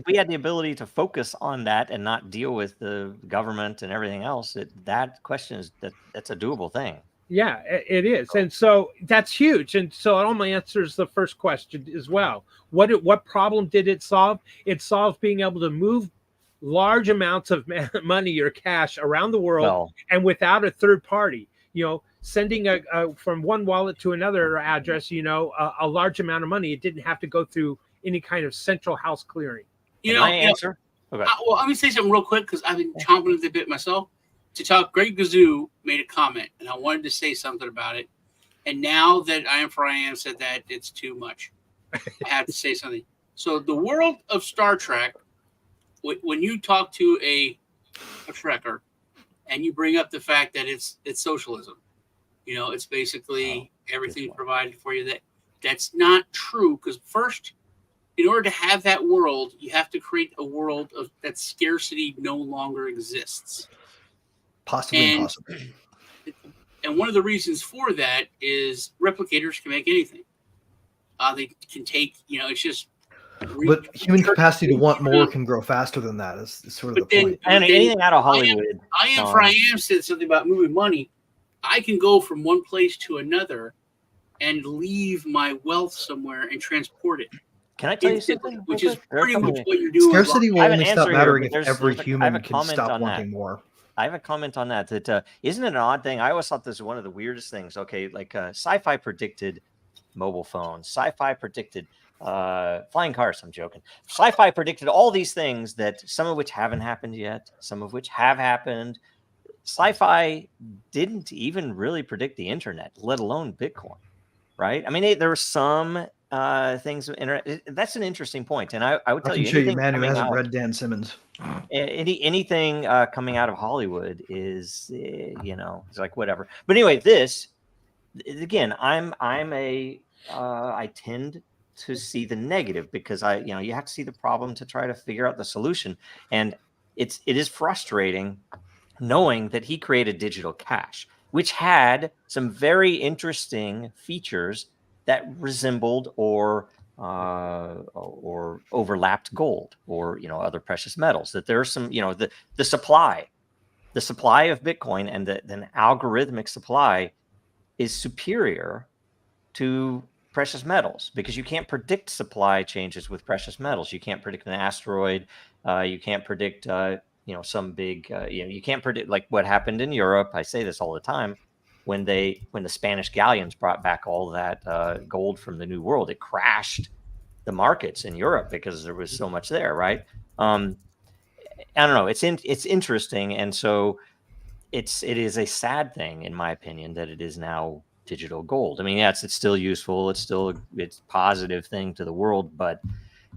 we had the ability to focus on that and not deal with the government and everything else, that question is that's a doable thing. Yeah, it is. And so that's huge. And so it only answers the first question as well. What problem did it solve? It solved being able to move large amounts of money or cash around the world and without a third party, sending from one wallet to another address, a large amount of money. It didn't have to go through any kind of central house clearing. My answer. Well, let me say something real quick because I've been chomping at the bit myself. To talk, Greg Gazoo made a comment, and I wanted to say something about it. And now that I Am For I Am said that, it's too much. I have to say something. So the world of Star Trek, when you talk to a Trekker and you bring up the fact that it's socialism, it's basically everything provided for you. That's not true, because first, in order to have that world, you have to create a world of that scarcity no longer exists. Possibly impossible. And one of the reasons for that is replicators can make anything. They can take, it's just. But human capacity to want more can grow faster than that. Is sort of the point. And anything out of Hollywood. I Am For I Am said something about moving money. I can go from one place to another and leave my wealth somewhere and transport it. Can I tell you something? Which is pretty much what you're doing. Scarcity will only stop mattering if every human can stop wanting more. I have a comment on that. Isn't it an odd thing? I always thought this was one of the weirdest things. Okay, like sci-fi predicted mobile phones. Sci-fi predicted flying cars. I'm joking. Sci-fi predicted all these things, that some of which haven't happened yet, some of which have happened. Sci-fi didn't even really predict the internet, let alone Bitcoin, right? I mean, there were some things. That's an interesting point, and I would tell you, I can show you a man who hasn't read Dan Simmons. Anything coming out of Hollywood is, it's like whatever. But anyway, this again, I tend to see the negative, because you have to see the problem to try to figure out the solution, and it is frustrating knowing that he created digital cash, which had some very interesting features that resembled or overlapped gold or other precious metals. That there's some the supply of Bitcoin and the algorithmic supply is superior to precious metals, because you can't predict supply changes with precious metals. You can't predict an asteroid. You can't predict some big you can't predict, like what happened in Europe. I say this all the time. When the Spanish galleons brought back all that gold from the New World, it crashed the markets in Europe because there was so much there, right? I don't know. It's interesting, and so it is a sad thing, in my opinion, that it is now digital gold. I mean, yes, it's still useful. It's a positive thing to the world, but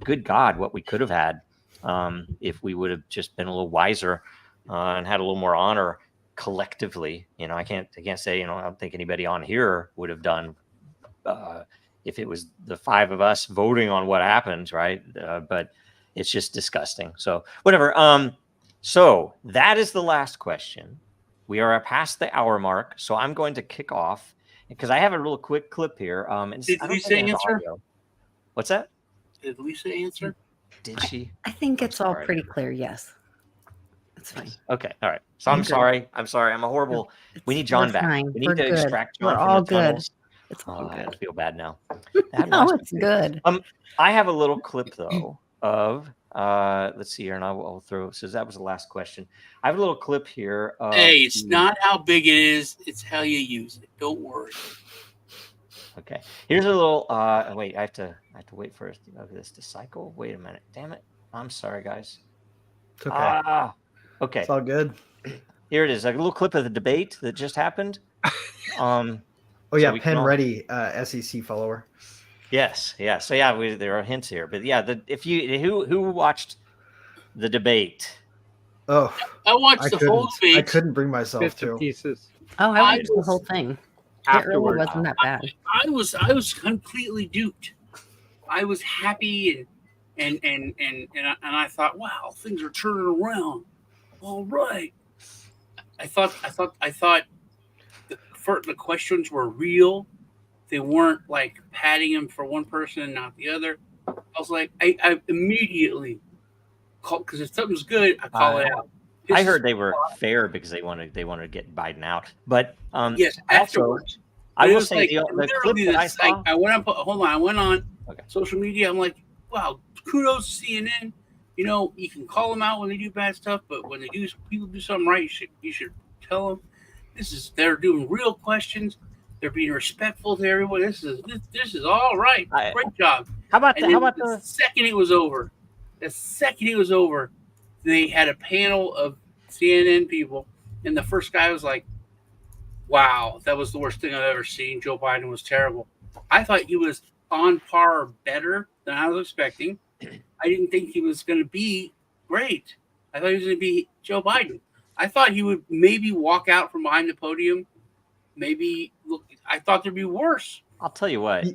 good God, what we could have had if we would have just been a little wiser and had a little more honor collectively. I can't say, I don't think anybody on here would have done if it was the five of us voting on what happened, right? But it's just disgusting. So whatever. So that is the last question. We are past the hour mark, so I'm going to kick off because I have a real quick clip here. Did Lisa answer? What's that? Did Lisa answer? Did she? I think it's all pretty clear. Yes. That's fine. Okay. All right. So I'm sorry. I'm a horrible. We need John back. Fine. We need to extract John We're from all the tunnels. Good. It's all good. I feel bad now. No, it's good. I have a little clip though of let's see here, and I'll throw. So that was the last question. I have a little clip here. Hey, it's not how big it is; it's how you use it. Don't worry. Okay. Here's a little. Wait, I have to wait for this to cycle. Wait a minute. Damn it. I'm sorry, guys. It's okay. Okay. It's all good. Here it is. A little clip of the debate that just happened. Oh yeah, so Pen Ready, SEC follower. Yes, yeah. So yeah, there are hints here, but yeah, if you who watched the debate? Oh, I watched the whole debate. I couldn't bring myself to. Pieces. Oh, I watched the whole thing. It really wasn't that bad. I was completely duped. I was happy and I thought, wow, things are turning around. All right. thought the questions were real. They weren't like patting him for one person and not the other. I was like, I immediately called, because if something's good, I call it out. I heard they were fair because they wanted to get Biden out. But yes, afterwards. I will say the clip that I saw. I went on social media. I'm like, wow, kudos to CNN. You know, you can call them out when they do bad stuff, but when people do something right, you should tell them. They're doing real questions. They're being respectful to everyone. This is all right. Great job. How about the second it was over? The second it was over, they had a panel of CNN people, and the first guy was like, "Wow, that was the worst thing I've ever seen. Joe Biden was terrible." I thought he was on par or better than I was expecting. I didn't think he was going to be great. I thought he was going to be Joe Biden. I thought he would maybe walk out from behind the podium. Maybe look. I thought there'd be worse. I'll tell you what.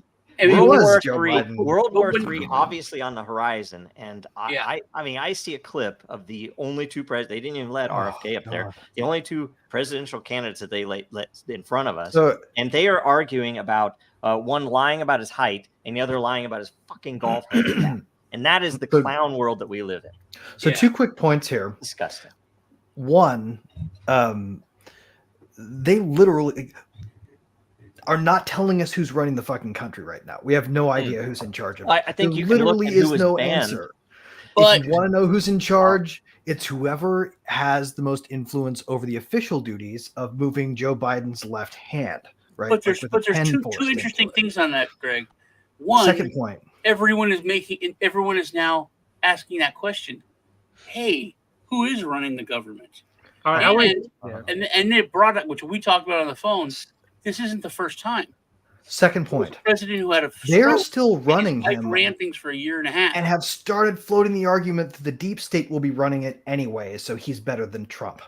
World War III, obviously on the horizon, and I mean, I see a clip of the only two presidents. They didn't even let RFK up there. The only two presidential candidates that they let in front of us, and they are arguing about one lying about his height and the other lying about his fucking golf handicap, and that is the clown world that we live in. So 2 quick points here. Disgusting. One, they literally are not telling us who's running the fucking country right now. We have no idea who's in charge of it. I think there you literally can look at is no answer. But if you want to know who's in charge, it's whoever has the most influence over the official duties of moving Joe Biden's left hand. Right. But there's two interesting things on that, Greg. One, second point. Everyone is now asking that question. Hey, who is running the government? And they brought up, which we talked about on the phone. This isn't the first time. Second point. The president who had a they're still running him. Ran things for a year and a half. And have started floating the argument that the deep state will be running it anyway, so he's better than Trump.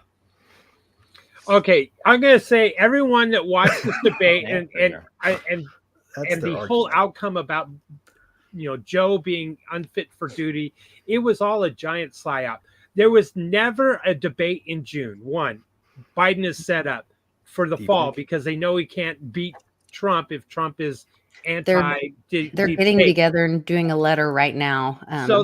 Okay, I'm going to say everyone that watched this debate and the whole outcome about Joe being unfit for duty, it was all a giant psyop. There was never a debate in June. One, Biden is set up for the fall because they know he can't beat Trump if Trump is anti. They're getting together and doing a letter right now. So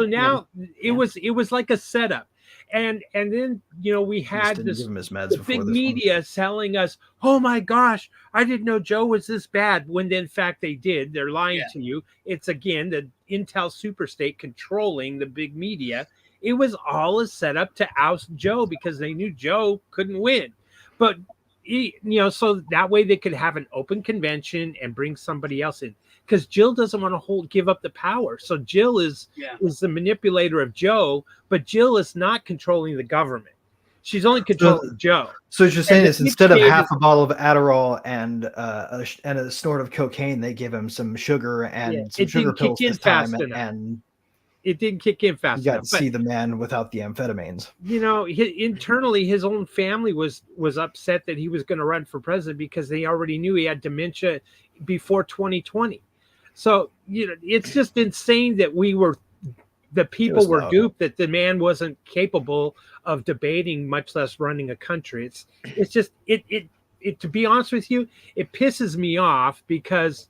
now it was like a setup. And then we had the big media telling us, "Oh my gosh, I didn't know Joe was this bad." When in fact they did. They're lying to you. It's again the Intel superstate controlling the big media. It was all a setup to oust Joe because they knew Joe couldn't win. But so that way they could have an open convention and bring somebody else in. Because Jill doesn't want to give up the power. So Jill is the manipulator of Joe, but Jill is not controlling the government. She's only controlling Joe. So what you're saying is instead of half a bottle of Adderall and a snort of cocaine, they give him some sugar and some sugar pills this time. And it didn't kick in fast enough. You got to see the man without the amphetamines. Internally, his own family was upset that he was going to run for president because they already knew he had dementia before 2020. So, it's just insane that the people were duped that the man wasn't capable of debating, much less running a country. It's just, to be honest with you, it pisses me off because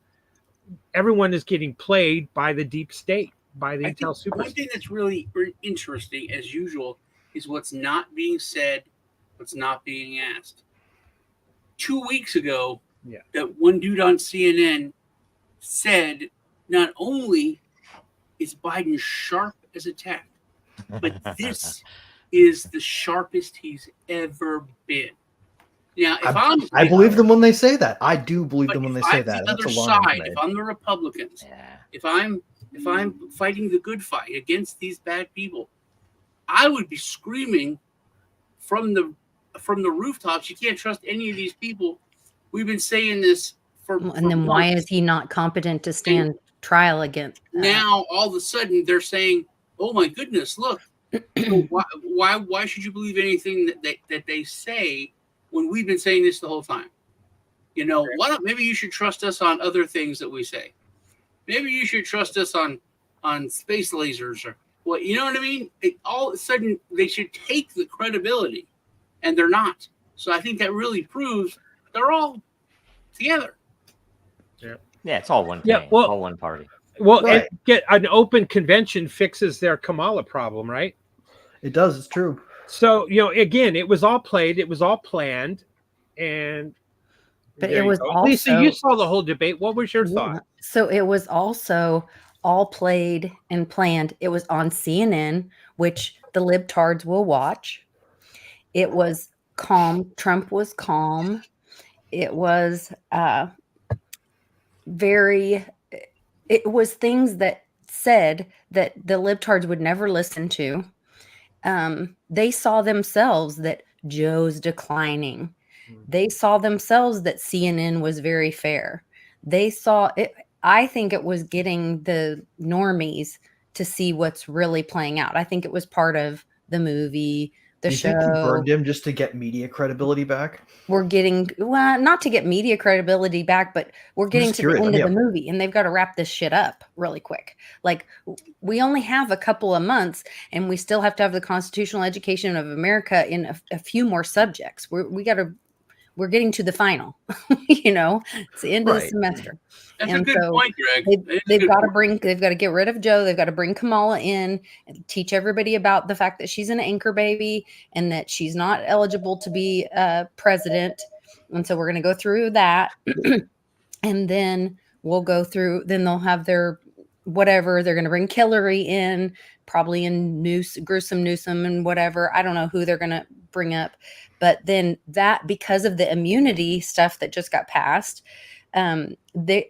everyone is getting played by the deep state, by the Intel super. One thing that's really interesting, as usual, is what's not being said, what's not being asked. 2 weeks ago, that one dude on CNN said not only is Biden sharp as a tack, but this is the sharpest he's ever been. Now, I believe them when they say that. I do believe them when they say that. That's a long side. If I'm the Republicans, if I'm fighting the good fight against these bad people, I would be screaming from the rooftops. You can't trust any of these people. We've been saying this. And then why is he not competent to stand trial against? Now all of a sudden they're saying, "Oh my goodness, look! why should you believe anything that they say when we've been saying this the whole time? Why not? Maybe you should trust us on other things that we say. Maybe you should trust us on space lasers or what? You know what I mean? All of a sudden they should take the credibility and they're not. So I think that really proves they're all together. Yeah, it's all one thing. Yeah, well, all one party. Well, Right. and get an open convention fixes their Kamala problem, right? It does. It's true. So, again, it was all played, it was all planned, and But there it you was go. also, Lisa, you saw the whole debate. What was your thought? So it was also all played and planned. It was on CNN, which the libtards will watch. It was calm. Trump was calm. It was it was things that said that the libtards would never listen to. They saw themselves that Joe's declining. They saw themselves that CNN was very fair. They saw it. I think it was getting the normies to see what's really playing out. I think it was part of the movie, the Do you show. think they burned him just to get media credibility back? We're getting, well, not to get media credibility back, but we're getting to the end of the movie, and they've got to wrap this shit up really quick. Like, we only have a couple of months, and we still have to have the constitutional education of America in a few more subjects. We're getting to the final. It's the end of the semester. That's a good point, Greg. They've got to get rid of Joe. They've got to bring Kamala in and teach everybody about the fact that she's an anchor baby and that she's not eligible to be president. And so we're going to go through that. And then we'll go through, then they'll have their whatever. They're going to bring Hillary in, probably in Gruesome Newsom and whatever. I don't know who they're going to bring up. But then that, because of the immunity stuff that just got passed, the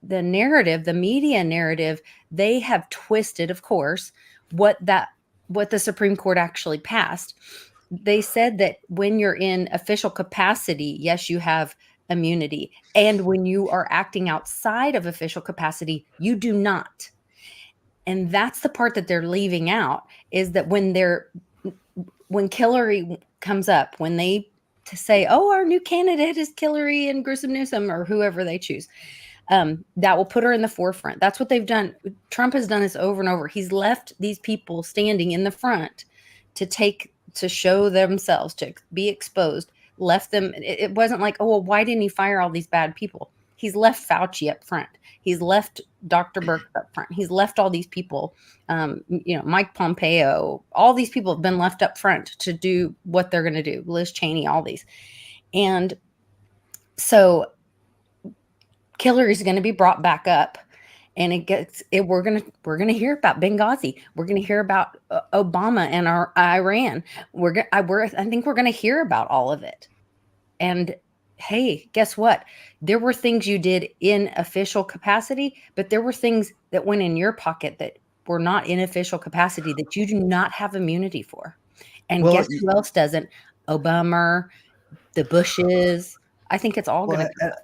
narrative, the media narrative, they have twisted, of course, what the Supreme Court actually passed. They said that when you're in official capacity, yes, you have immunity. And when you are acting outside of official capacity, you do not. And that's the part that they're leaving out, is that when Hillary comes up, when they to say, oh, our new candidate is Hillary and Gruesome Newsom or whoever they choose, that will put her in the forefront. That's what they've done. Trump has done this over and over. He's left these people standing in the front to show themselves, to be exposed, left them. It wasn't like, oh, well, why didn't he fire all these bad people? He's left Fauci up front. He's left Dr. Burke up front. He's left all these people, Mike Pompeo, all these people have been left up front to do what they're going to do. Liz Cheney, all these. And so Hillary's going to be brought back up, and we're going to hear about Benghazi. We're going to hear about Obama and Iran. I think we're going to hear about all of it. And hey, guess what? There were things you did in official capacity, but there were things that went in your pocket that were not in official capacity that you do not have immunity for. And guess who else doesn't? Obama, the Bushes. I think it's all going to.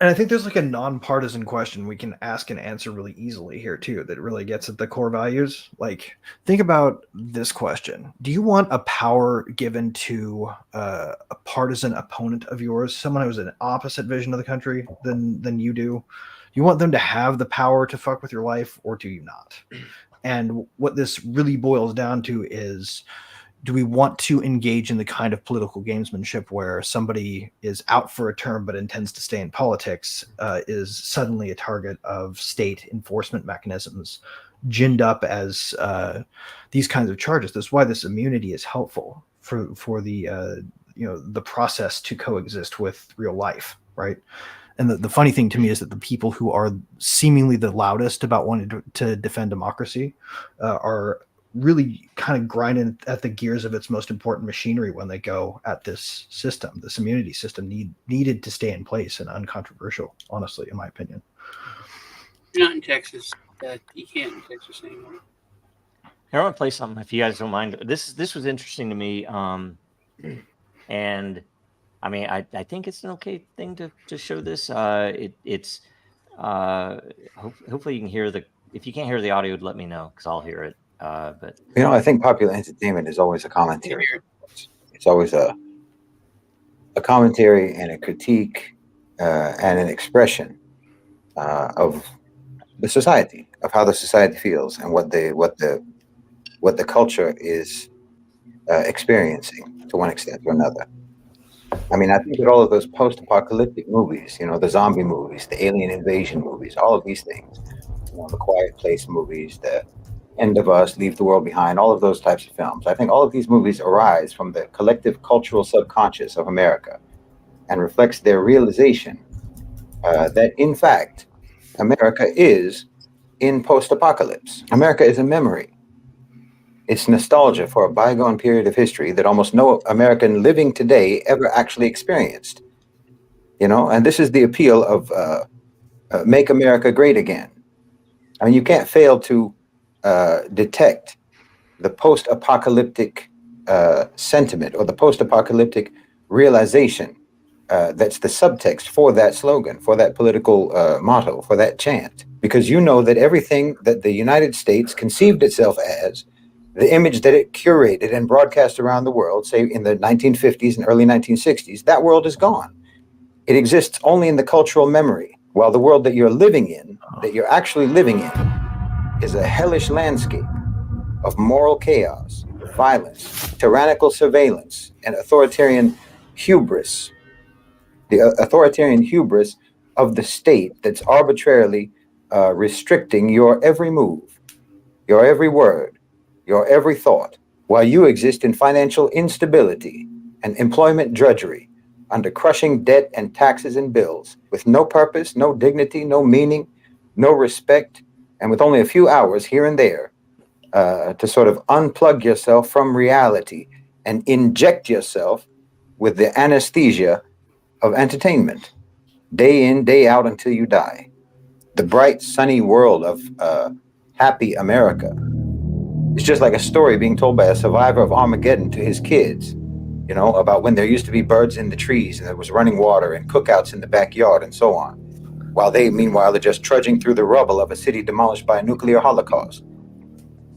And I think there's like a nonpartisan question we can ask and answer really easily here too, that really gets at the core values. Like, think about this question. Do you want a power given to a partisan opponent of yours, someone who has an opposite vision of the country than you do? You want them to have the power to fuck with your life, or do you not? And what this really boils down to is, do we want to engage in the kind of political gamesmanship where somebody is out for a term but intends to stay in politics, is suddenly a target of state enforcement mechanisms, ginned up as these kinds of charges? That's why this immunity is helpful for the the process to coexist with real life, right? And the funny thing to me is that the people who are seemingly the loudest about wanting to defend democracy are really kind of grinding at the gears of its most important machinery when they go at this system. This immunity system needed to stay in place and uncontroversial, honestly, in my opinion. Not in Texas. You can't in Texas anymore. Here, I want to play something, if you guys don't mind. This was interesting to me, and I mean, I think it's an okay thing to show this. It's hopefully you can hear if you can't hear the audio, let me know, because I'll hear it. But I think popular entertainment is always a commentary. It's always a commentary and a critique and an expression of the society, of how the society feels, and what the culture is experiencing to one extent or another. I mean, I think that all of those post-apocalyptic movies, the zombie movies, the alien invasion movies, all of these things, the Quiet Place movies, the End of Us, Leave the World Behind, all of those types of films. I think all of these movies arise from the collective cultural subconscious of America and reflects their realization that, in fact, America is in post-apocalypse. America is a memory. It's nostalgia for a bygone period of history that almost no American living today ever actually experienced. And this is the appeal of Make America Great Again. I mean, you can't fail to detect the post-apocalyptic sentiment or the post-apocalyptic realization that's the subtext for that slogan, for that political motto, for that chant. Because you know that everything that the United States conceived itself as, the image that it curated and broadcast around the world, say in the 1950s and early 1960s, that world is gone. It exists only in the cultural memory, while the world that you're living in, that you're actually living in, is a hellish landscape of moral chaos, violence, tyrannical surveillance, and authoritarian hubris. The authoritarian hubris of the state that's arbitrarily restricting your every move, your every word, your every thought, while you exist in financial instability and employment drudgery, under crushing debt and taxes and bills, with no purpose, no dignity, no meaning, no respect, and with only a few hours here and there to sort of unplug yourself from reality and inject yourself with the anesthesia of entertainment, day in, day out until you die. The bright, sunny world of happy America. It's just like a story being told by a survivor of Armageddon to his kids, about when there used to be birds in the trees and there was running water and cookouts in the backyard and so on, while they, meanwhile, are just trudging through the rubble of a city demolished by a nuclear holocaust.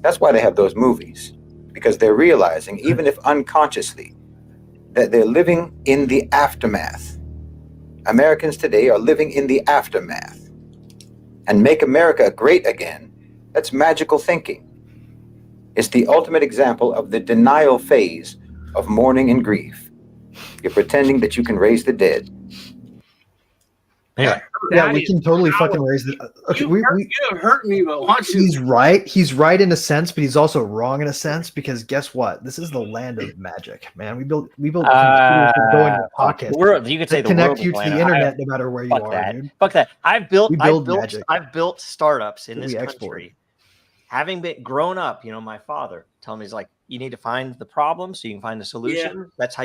That's why they have those movies, because they're realizing, even if unconsciously, that they're living in the aftermath. Americans today are living in the aftermath. And Make America Great Again, that's magical thinking. It's the ultimate example of the denial phase of mourning and grief. You're pretending that you can raise the dead. Anyway. Yeah, we can totally fucking raise the. Okay, You have hurt me, but watch you. He's right. He's right in a sense, but he's also wrong in a sense because guess what? This is the land of magic, man. We built computers that go in your pocket. You could say the connect world you to the internet no matter where you are, dude. Fuck that. I've built startups in that this we country. export. Having been grown up, my father told me, he's like, you need to find the problem so you can find the solution. Yeah. That's how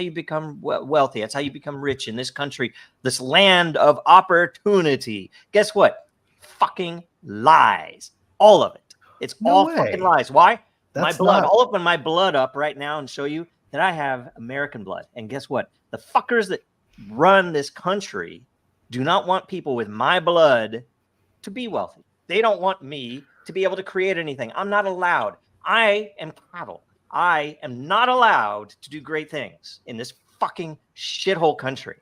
you become wealthy. That's how you become rich in this country, this land of opportunity. Guess what? Fucking lies. All of it. It's all fucking lies. Why? That's my blood. I'll open my blood up right now and show you that I have American blood. And guess what? The fuckers that run this country do not want people with my blood to be wealthy. They don't want me to be able to create anything. I'm not allowed. I am cattle. I am not allowed to do great things in this fucking shithole country.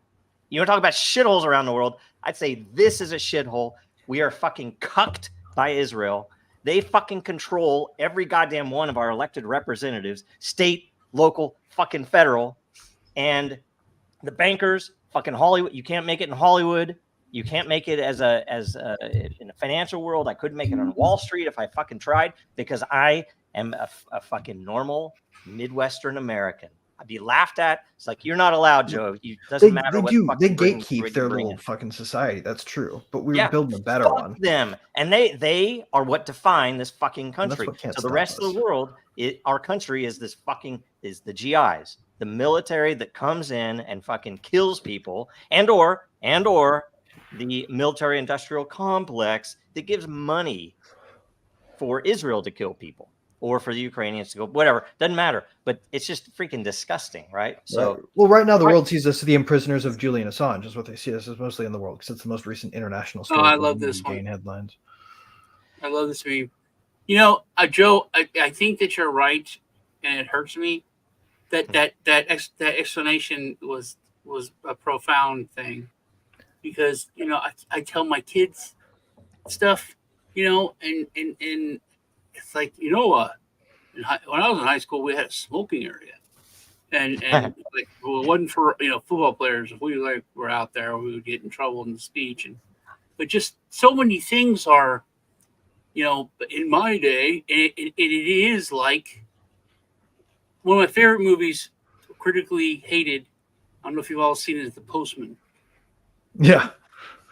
You want to talk about shitholes around the world? I'd say this is a shithole. We are fucking cucked by Israel. They fucking control every goddamn one of our elected representatives, state, local, fucking federal, and the bankers, fucking Hollywood. You can't make it in Hollywood. You can't make it in a financial world. I couldn't make it on Wall Street if I fucking tried, because I am a fucking normal Midwestern American. I'd be laughed at. It's like, you're not allowed, Joe. It doesn't matter what the fuck they gatekeep their little fucking society. That's true. But we're building a better one. Them. And they are what define this fucking country. So the rest of the world, our country is the GIs, the military that comes in and fucking kills people, and or the military industrial complex that gives money for Israel to kill people or for the Ukrainians to go, whatever, doesn't matter. But it's just freaking disgusting, right? So, well, right now the world sees us as the imprisoners of Julian Assange, is what they see us as mostly in the world, because it's the most recent international story. Oh, I love this one. Headlines. I love this meme. Joe, I think that you're right, and it hurts me that explanation was a profound thing. Because, I tell my kids stuff, and it's like, when I was in high school, we had a smoking area, and like, well, it wasn't for football players. If we like were out there, we would get in trouble in the speech, but just so many things are, in my day, it is like one of my favorite movies, critically hated. I don't know if you've all seen it, is The Postman. Yeah.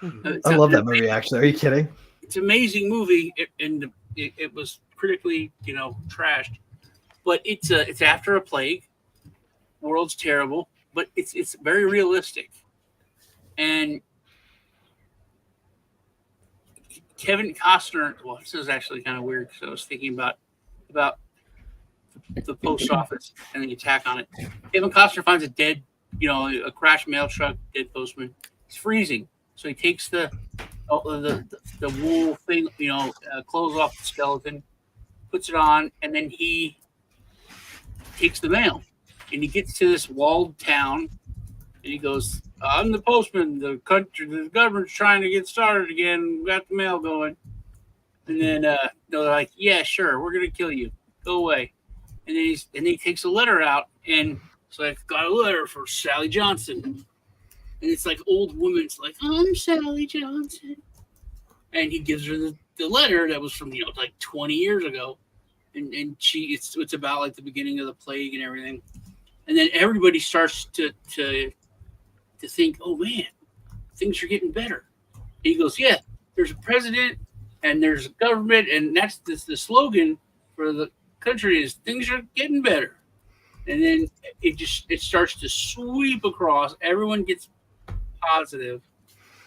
I love that movie, actually. Are you kidding? It's an amazing movie, and it was critically, trashed. But it's after a plague. World's terrible, but it's very realistic. And Kevin Costner. Well, this is actually kind of weird because I was thinking about the post office and the attack on it. Kevin Costner finds a dead, a crashed mail truck, dead postman. It's freezing, so he takes the wool thing, clothes off the skeleton, puts it on, and then he takes the mail. And he gets to this walled town, and he goes, "I'm the postman. The government's trying to get started again. We got the mail going." And then they're like, "Yeah, sure, we're gonna kill you. Go away." And then he takes a letter out, and it's like, "Got a letter for Sally Johnson." And it's like old woman's like, "I'm Sally Johnson," and he gives her the letter that was from like 20 years ago, and it's about like the beginning of the plague and everything. And then everybody starts to think, "Oh man, things are getting better." And he goes, "Yeah, there's a president and there's a government, and that's the slogan for the country is things are getting better." And then it starts to sweep across. Everyone gets positive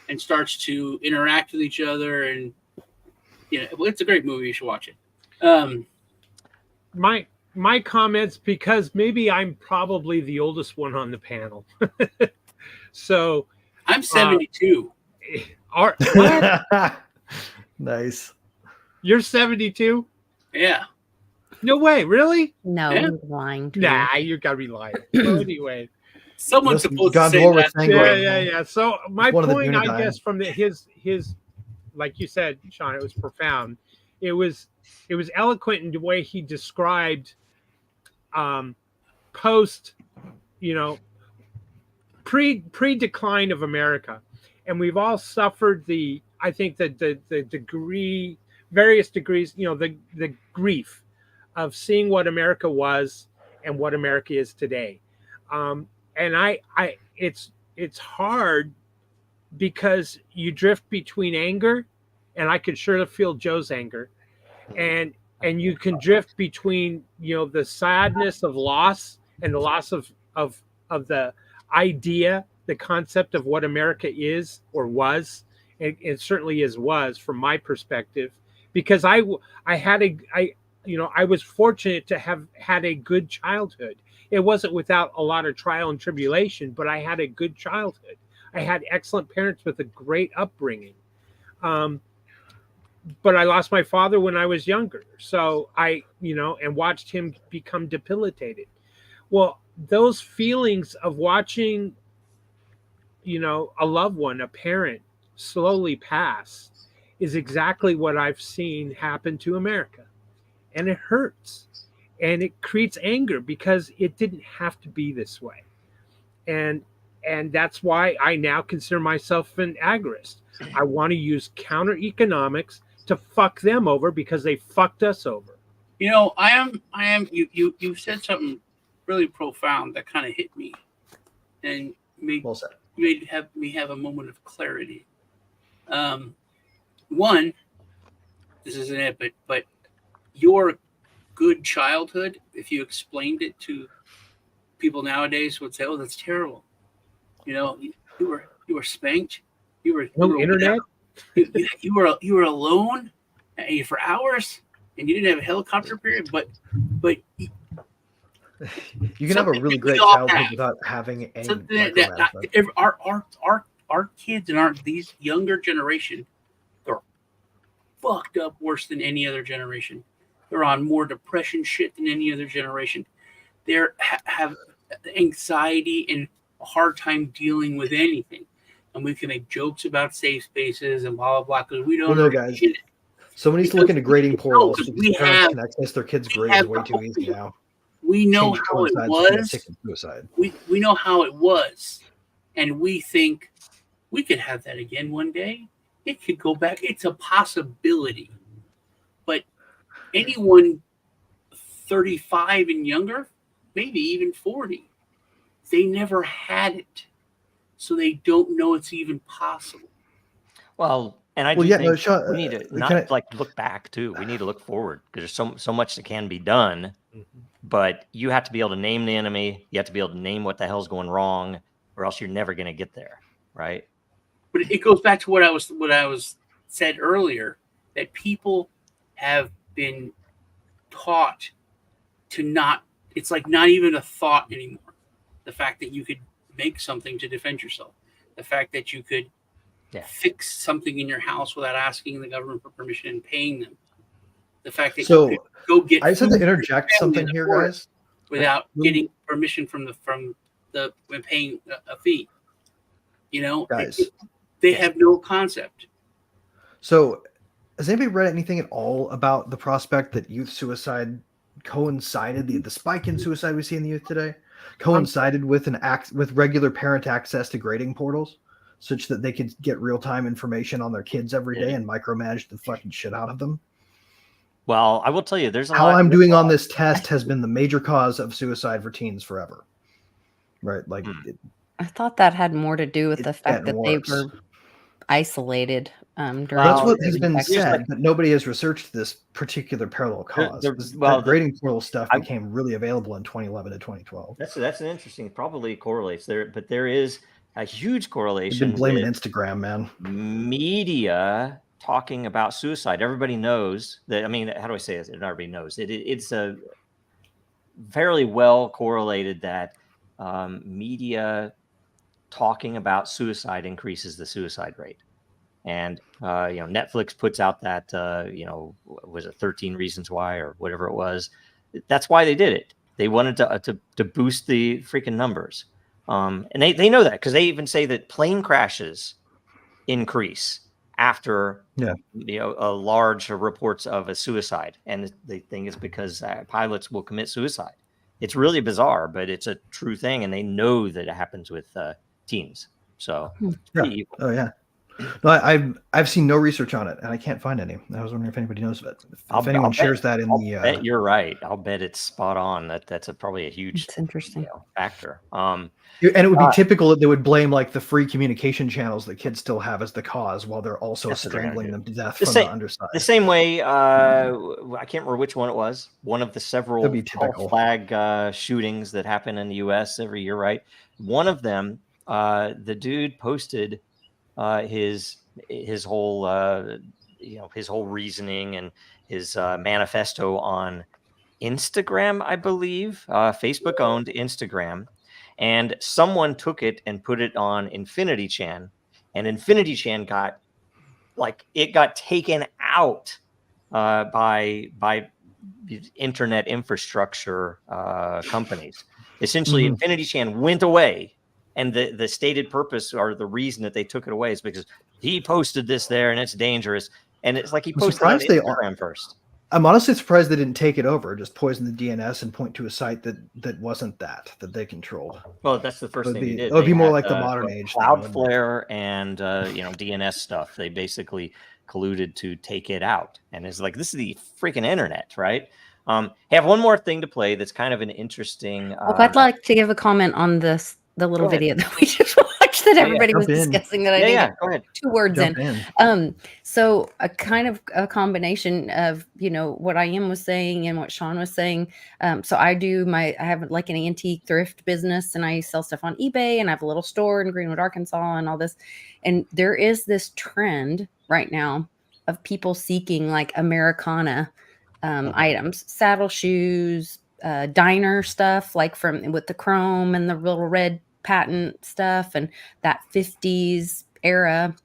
and starts to interact with each other, and it's a great movie. You should watch it. My comments, because maybe I'm probably the oldest one on the panel. So I'm 72. Nice. You're 72? Yeah. No way, really? No, Yeah. he's lying to Nah, you gotta be lying. Well, anyway. Someone's supposed to say that. Yeah. So my One of the point, I Dunedain. guess, from his, like you said, Sean, it was profound. It was eloquent in the way he described post, pre-decline of America, and we've all suffered I think that the various degrees, the grief of seeing what America was and what America is today. And it's hard because you drift between anger, and I could sure feel Joe's anger, and you can drift between the sadness of loss and the loss of the idea, the concept of what America is or was, and it certainly was from my perspective, because I was fortunate to have had a good childhood. It wasn't without a lot of trial and tribulation, but I had a good childhood. I had excellent parents with a great upbringing. But I lost my father when I was younger. So and watched him become debilitated. Well, those feelings of watching, a loved one, a parent, slowly pass is exactly what I've seen happen to America. And it hurts. And it creates anger because it didn't have to be this way. And that's why I now consider myself an agorist. I want to use counter economics to fuck them over because they fucked us over. I am. You said something really profound that kind of hit me, and made me have a moment of clarity. One, this isn't it, but your good childhood, if you explained it to people nowadays, would say, "Oh, that's terrible." You were spanked. You were internet. You were alone for hours, and you didn't have a helicopter period. But you can have a really great childhood without having any. Our kids and these younger generation, they're fucked up worse than any other generation. They're on more depression shit than any other generation. They have anxiety and a hard time dealing with anything. And we can make jokes about safe spaces and blah blah blah because we don't know, guys. Somebody needs to look into grading portals because because parents can access their kids' grades way too easy now. We know Change how it coincides was. with suicide. We know how it was, and we think we could have that again one day. It could go back. It's a possibility, but anyone 35 and younger, maybe even 40, they never had it, so they don't know it's even possible. Well, and I do think we need to not like look back too. We need to look forward because there's so much that can be done. But you have to be able to name the enemy. You have to be able to name what the hell's going wrong, or else you're never going to get there, right? But it goes back to what I was said earlier, that people have been taught to not. It's like not even a thought anymore. The fact that you could make something to defend yourself, the fact that you could fix something in your house without asking the government for permission and paying them. The fact that you could go get. I just have to interject something here, guys, without getting permission from paying a fee. You know, guys, they have no concept. So, has anybody read anything at all about the prospect that youth suicide coincided, the spike in suicide we see in the youth today, coincided with with regular parent access to grading portals, such that they could get real-time information on their kids every day and micromanage the fucking shit out of them? Well, I will tell you, there's how I'm doing on this test has been the major cause of suicide for teens forever. Right? Like, I thought that had more to do with the fact that they were isolated. That's what has been said, but nobody has researched this particular parallel cause. That grading portal stuff became really available in 2011 to 2012. That's an interesting, probably correlates there, but there is a huge correlation. You've been blaming Instagram, man. Media talking about suicide. Everybody knows that. I mean, how do I say this? Everybody knows it's a fairly well correlated that media talking about suicide increases the suicide rate. And Netflix puts out that was it 13 Reasons Why or whatever it was. That's why they did it. They wanted to boost the freaking numbers. And they know that because they even say that plane crashes increase after large reports of a suicide, and the thing is because pilots will commit suicide. It's really bizarre, but it's a true thing, and they know that it happens with teens. So it's pretty evil. Oh yeah. No, I've seen no research on it, and I can't find any. I was wondering if anybody knows of it. If anyone shares that in the, bet you're right. I'll bet it's spot on. That's probably a huge interesting factor. And it would be typical that they would blame like the free communication channels that kids still have as the cause, while they're also strangling them to death from the underside. The same way, I can't remember which one it was. One of the several flag shootings that happen in the U.S. every year, right? One of them, the dude posted his whole his whole reasoning and his manifesto on Instagram, I believe. Facebook owned Instagram, and someone took it and put it on Infinity Chan, and Infinity Chan got taken out by internet infrastructure companies. Essentially, Infinity Chan went away. And the stated purpose or the reason that they took it away is because he posted this there and it's dangerous. And it's like he posted it on Instagram first. I'm honestly surprised they didn't take it over, just poison the DNS and point to a site that wasn't that they controlled. Well, that's the first thing they did. It would be more like the modern age. Cloudflare and DNS stuff. They basically colluded to take it out. And it's like, this is the freaking internet, right? I have one more thing to play that's kind of an interesting. I'd like to give a comment on this. The little video that we just watched that everybody was discussing that I needed go ahead. 2 words in. So a kind of a combination of, what I was saying and what Sean was saying. So I have like an antique thrift business and I sell stuff on eBay and I have a little store in Greenwood, Arkansas and all this. And there is this trend right now of people seeking like Americana items, saddle shoes, diner stuff, like with the chrome and the little red patent stuff, and that 50s era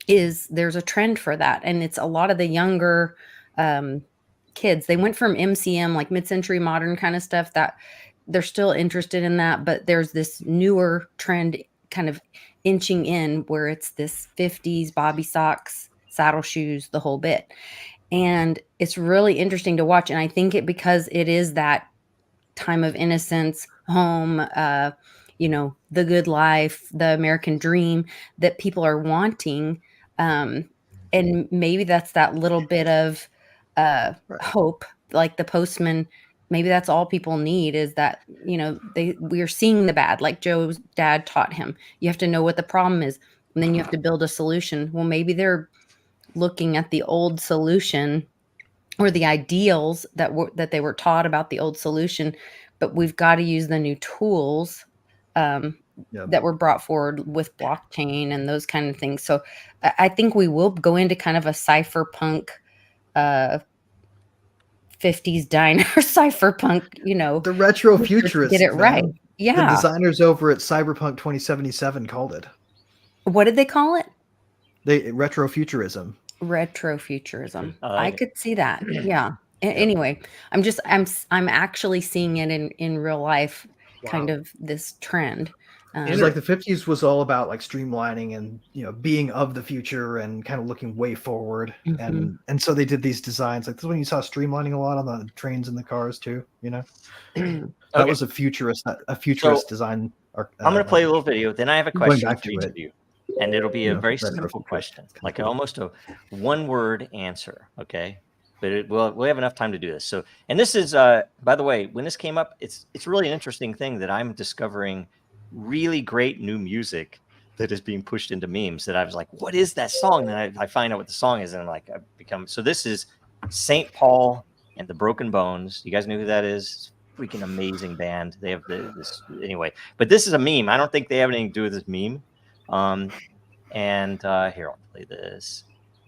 there's a trend for that. And it's a lot of the younger kids. They went from MCM, like mid-century modern kind of stuff, that they're still interested in that, but there's this newer trend kind of inching in where it's this 50s bobby socks, saddle shoes, the whole bit. And it's really interesting to watch. And I think because it is that time of innocence, home, the good life, the American dream that people are wanting. And maybe that's that little bit of hope, like the postman. Maybe that's all people need is that, we're seeing the bad, like Joe's dad taught him. You have to know what the problem is, and then you have to build a solution. Well, maybe they're looking at the old solution or the ideals that they were taught about the old solution, but we've got to use the new tools that were brought forward with blockchain and those kind of things. So I think we will go into kind of a cypherpunk 50s diner cypherpunk, the retro futurists get it right. Yeah. The designers over at Cyberpunk 2077 called it. What did they call it? Retrofuturism. Retrofuturism. I could see that. Yeah. Anyway, I'm actually seeing it in real life, kind of this trend. It's like the 50s was all about like streamlining and being of the future and kind of looking way forward. And so they did these designs. Like this one you saw streamlining a lot on the trains and the cars too. That was a futurist design. I'm going to play a little video. Then I have a question for each of you. And it'll be a very simple question, like almost a one-word answer, okay? But we'll have enough time to do this. So, and this is, by the way, when this came up, it's really an interesting thing that I'm discovering really great new music that is being pushed into memes that I was like, what is that song? And I find out what the song is, and I'm like, so this is St. Paul and the Broken Bones. You guys know who that is? Freaking amazing band. They have this anyway, but this is a meme. I don't think they have anything to do with this meme. And here, I'll play this.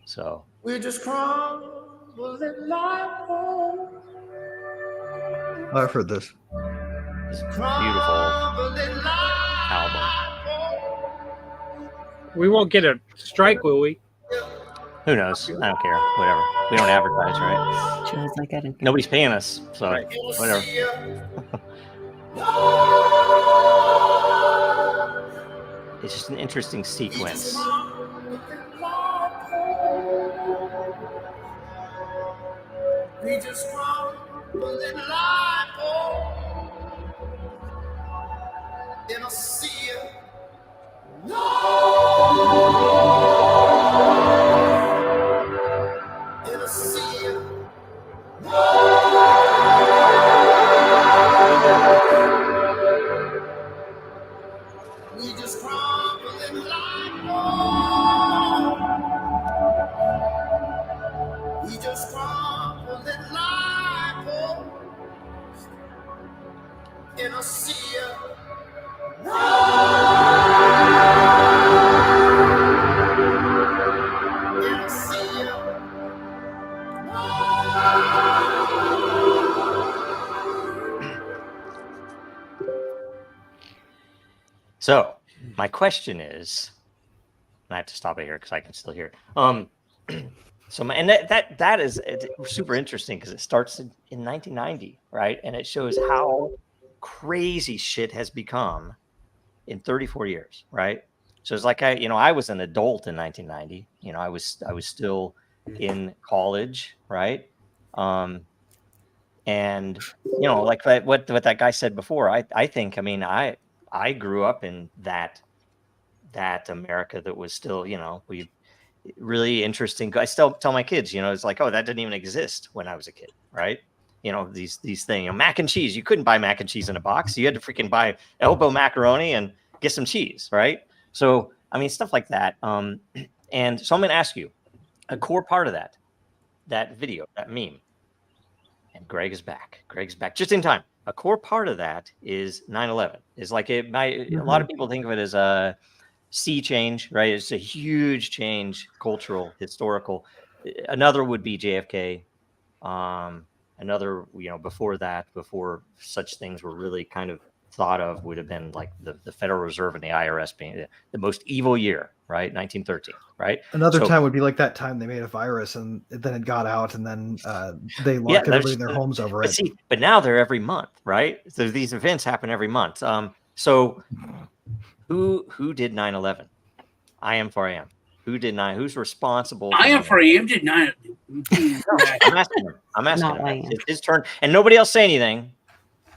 So we just crumbling like home. I've heard this. This beautiful album. We won't get a strike, will we? Who knows? I don't care. Whatever. We don't advertise, right? Feels like I didn't. Nobody's paying us, so whatever. It's just an interesting sequence. We just in a sea of in a sea of we just crumbling like gold. We just crumbling like gold in a sea of in a sea of So my question is, and I have to stop it here because I can still hear it. That is super interesting because it starts in 1990, right? And it shows how crazy shit has become in 34 years, right? So it's like I was an adult in 1990. I was still in college, right? And like what that guy said before, I think I grew up in that America that was still, we really interesting. I still tell my kids, it's like, oh, that didn't even exist when I was a kid, right? These things, mac and cheese. You couldn't buy mac and cheese in a box. You had to freaking buy elbow macaroni and get some cheese, right? So, stuff like that. And so I'm going to ask you a core part of that video, that meme. And Greg is back. Greg's back just in time. A core part of that is 9/11. Is like a lot of people think of it as a sea change, right? It's a huge change, cultural, historical. Another would be JFK. Another, before such things were really kind of thought of, would have been like the Federal Reserve and the IRS being the most evil year, right? 1913, right? Another time would be like that time they made a virus and then it got out and then they locked everybody in their homes over it. But now they're every month, right? So these events happen every month. So who did 9/11? I am for I am. Who did 9? Who's responsible? I am for him. Did not. I'm asking him. Not lying. It's his turn, and nobody else say anything,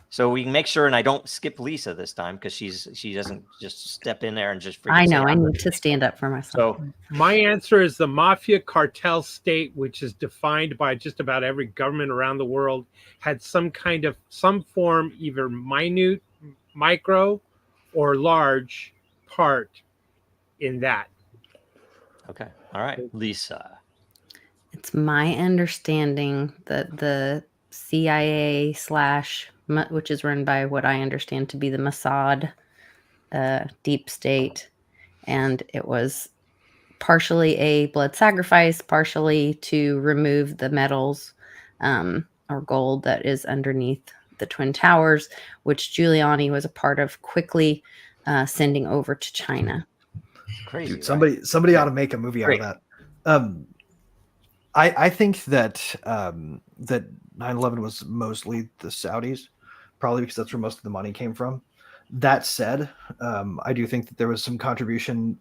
so we can make sure. And I don't skip Lisa this time because she doesn't just step in there and just. I know. I I'm need to stand up for myself. So My answer is the mafia cartel state, which is defined by just about every government around the world, had some form, either minute, micro, or large part in that. okay, all right, Lisa. It's my understanding that the CIA / which is run by what I understand to be the Mossad deep state, and it was partially a blood sacrifice, partially to remove the metals or gold that is underneath the Twin Towers, which Giuliani was a part of, quickly sending over to China. Crazy. Dude, somebody ought to make a movie out of that. I think that that 9/11 was mostly the Saudis, probably because that's where most of the money came from. That said, I do think that there was some contribution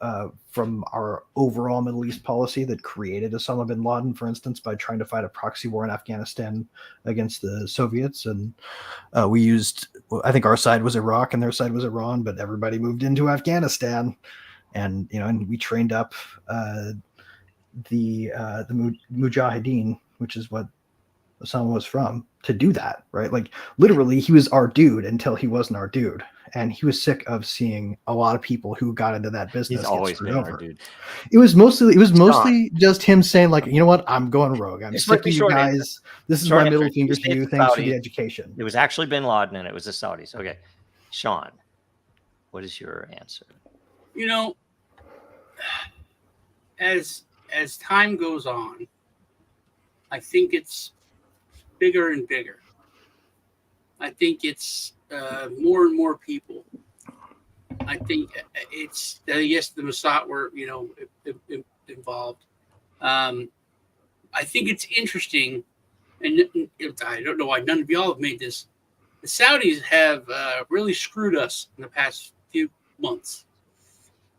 from our overall Middle East policy that created Osama bin Laden, for instance, by trying to fight a proxy war in Afghanistan against the Soviets. And we used, I think our side was Iraq and their side was Iran, but everybody moved into Afghanistan. And, and we trained up the Mujahideen, which is what Osama was from, to do that, right? Like literally he was our dude until he wasn't our dude. And he was sick of seeing a lot of people who got into that business. He's always been our dude. It was mostly just him saying, like, you know what, I'm going rogue. I'm sick of you guys. This is my middle finger to you. Thanks for the education. It was actually bin Laden and it was the Saudis. Okay. Sean, what is your answer? As time goes on, I think it's bigger and bigger. I think it's more and more people. I think it's, yes, the Mossad were, involved. I think it's interesting, and I don't know why none of y'all have made this. The Saudis have really screwed us in the past few months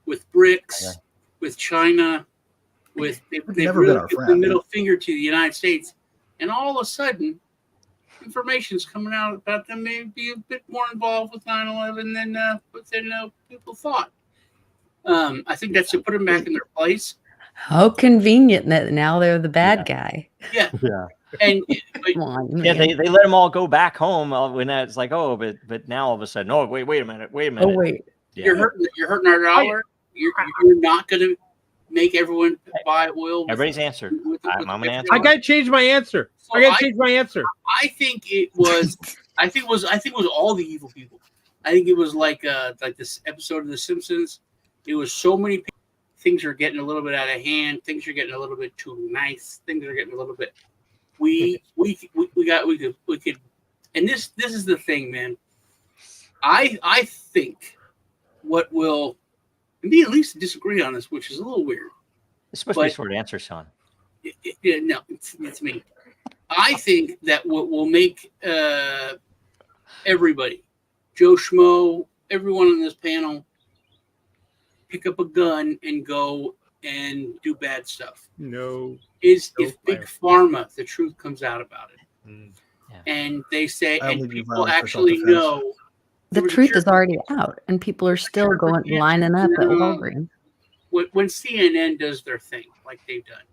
with BRICS, with China, they've never really been our given friend. the middle finger to the United States, and all of a sudden, information's coming out about them maybe a bit more involved with 9/11 than people thought. I think that's to put them back in their place. How convenient that now they're the bad guy. Yeah. And Come on, yeah, man. they let them all go back home when it's like, oh, but now all of a sudden, oh, wait a minute. Oh wait, Yeah. you're hurting our dollar. You're not going to make everyone buy oil. Everybody's answered. I'm gonna answer. I gotta change my answer. So I gotta change my answer. I think it was all the evil people. I think it was like this episode of The Simpsons. It was so many people. Things are getting a little bit out of hand. Things are getting a little bit too nice. Things are getting a little bit. We could, and this is the thing, man. I think what will, and me at least disagree on this, which is a little weird. It's supposed to be a short answer, Sean. No, it's me. I think that what will make everybody, Joe Schmo, everyone on this panel, pick up a gun and go and do bad stuff. No. Is if Big Pharma, the truth comes out about it. Yeah. And they say, I'll and leave you people violence for actually self-defense. know. the truth is already out, and people are still going lining up at Walgreens. When CNN does their thing, like they've done,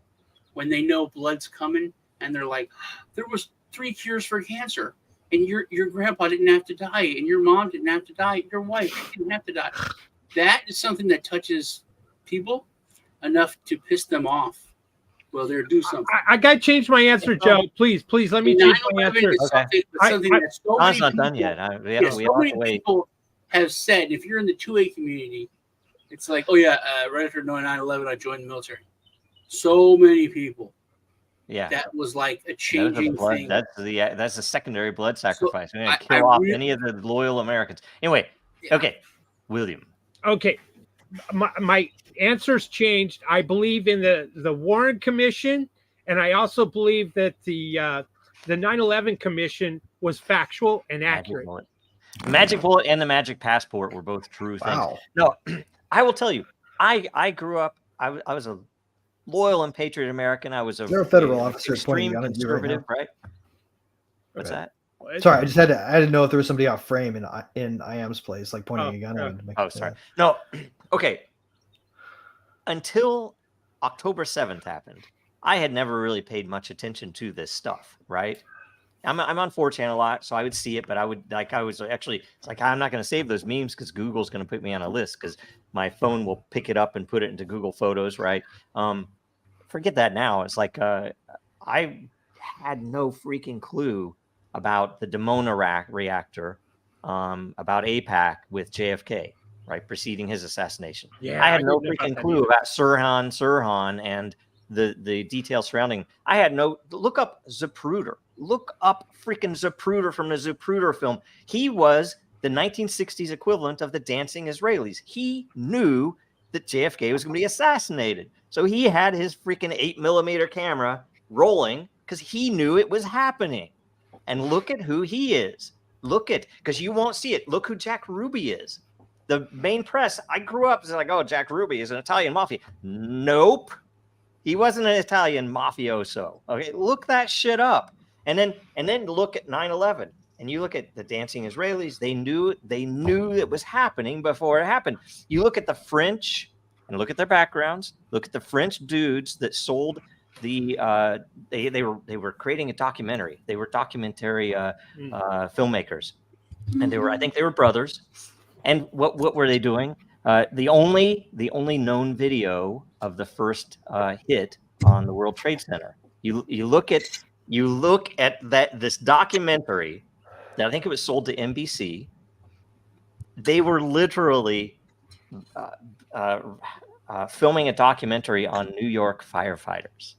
when they know blood's coming, and they're like, there was 3 cures for cancer, and your grandpa didn't have to die, and your mom didn't have to die, your wife didn't have to die. That is something that touches people enough to piss them off. Well, they're do something. I gotta change my answer, Joe. Please let me change my 9/11 answer. is something that so John's many not done people- yet. We Yeah, have so to many wait. people have said, if you're in the 2A community, it's like, oh yeah, right after 9/11, I joined the military. So many people. Yeah. That was like a That was changing thing. that's a secondary blood sacrifice. We're gonna I kill off really- any of the loyal Americans. Anyway, Yeah. okay, William. Okay, my answer's changed. I believe in the Warren Commission, and I also believe that the 9/11 Commission was factual and accurate. Magic bullet and the magic passport were both true things. Wow. No, I will tell you, I grew up I was a loyal and patriot American. I was You're a federal officer pointing extreme a gun at you right now. conservative, right? What's that? Sorry, I didn't know if there was somebody out frame in IAM's place, like pointing a gun at him. Oh, sorry. No, okay. Until October 7th happened, I had never really paid much attention to this stuff, right? I'm on 4chan a lot, so I would see it, but it's like, I'm not going to save those memes because Google's going to put me on a list because my phone will pick it up and put it into Google Photos, right? Forget that now. It's like I had no freaking clue about the Dimona reactor, about AIPAC with JFK, right, preceding his assassination. Yeah, I had no freaking clue about Sirhan and the details surrounding. I had no. Look up Zapruder. Look up freaking Zapruder from the Zapruder film. He was the 1960s equivalent of the dancing Israelis. He knew that JFK was going to be assassinated, so he had his freaking 8mm camera rolling because he knew it was happening. And look at who he is. Because you won't see it. Look who Jack Ruby is. The main press. I grew up, it's like, oh, Jack Ruby is an Italian mafia. Nope. He wasn't an Italian mafioso. Okay, look that shit up. And then look at 9/11. And you look at the dancing Israelis. They knew it was happening before it happened. You look at the French and look at their backgrounds. Look at the French dudes that sold they were creating a documentary. They were documentary filmmakers, and I think they were brothers. And what were they doing? The only known video of the first hit on the World Trade Center. You look at this documentary that I think it was sold to NBC. They were literally filming a documentary on New York firefighters.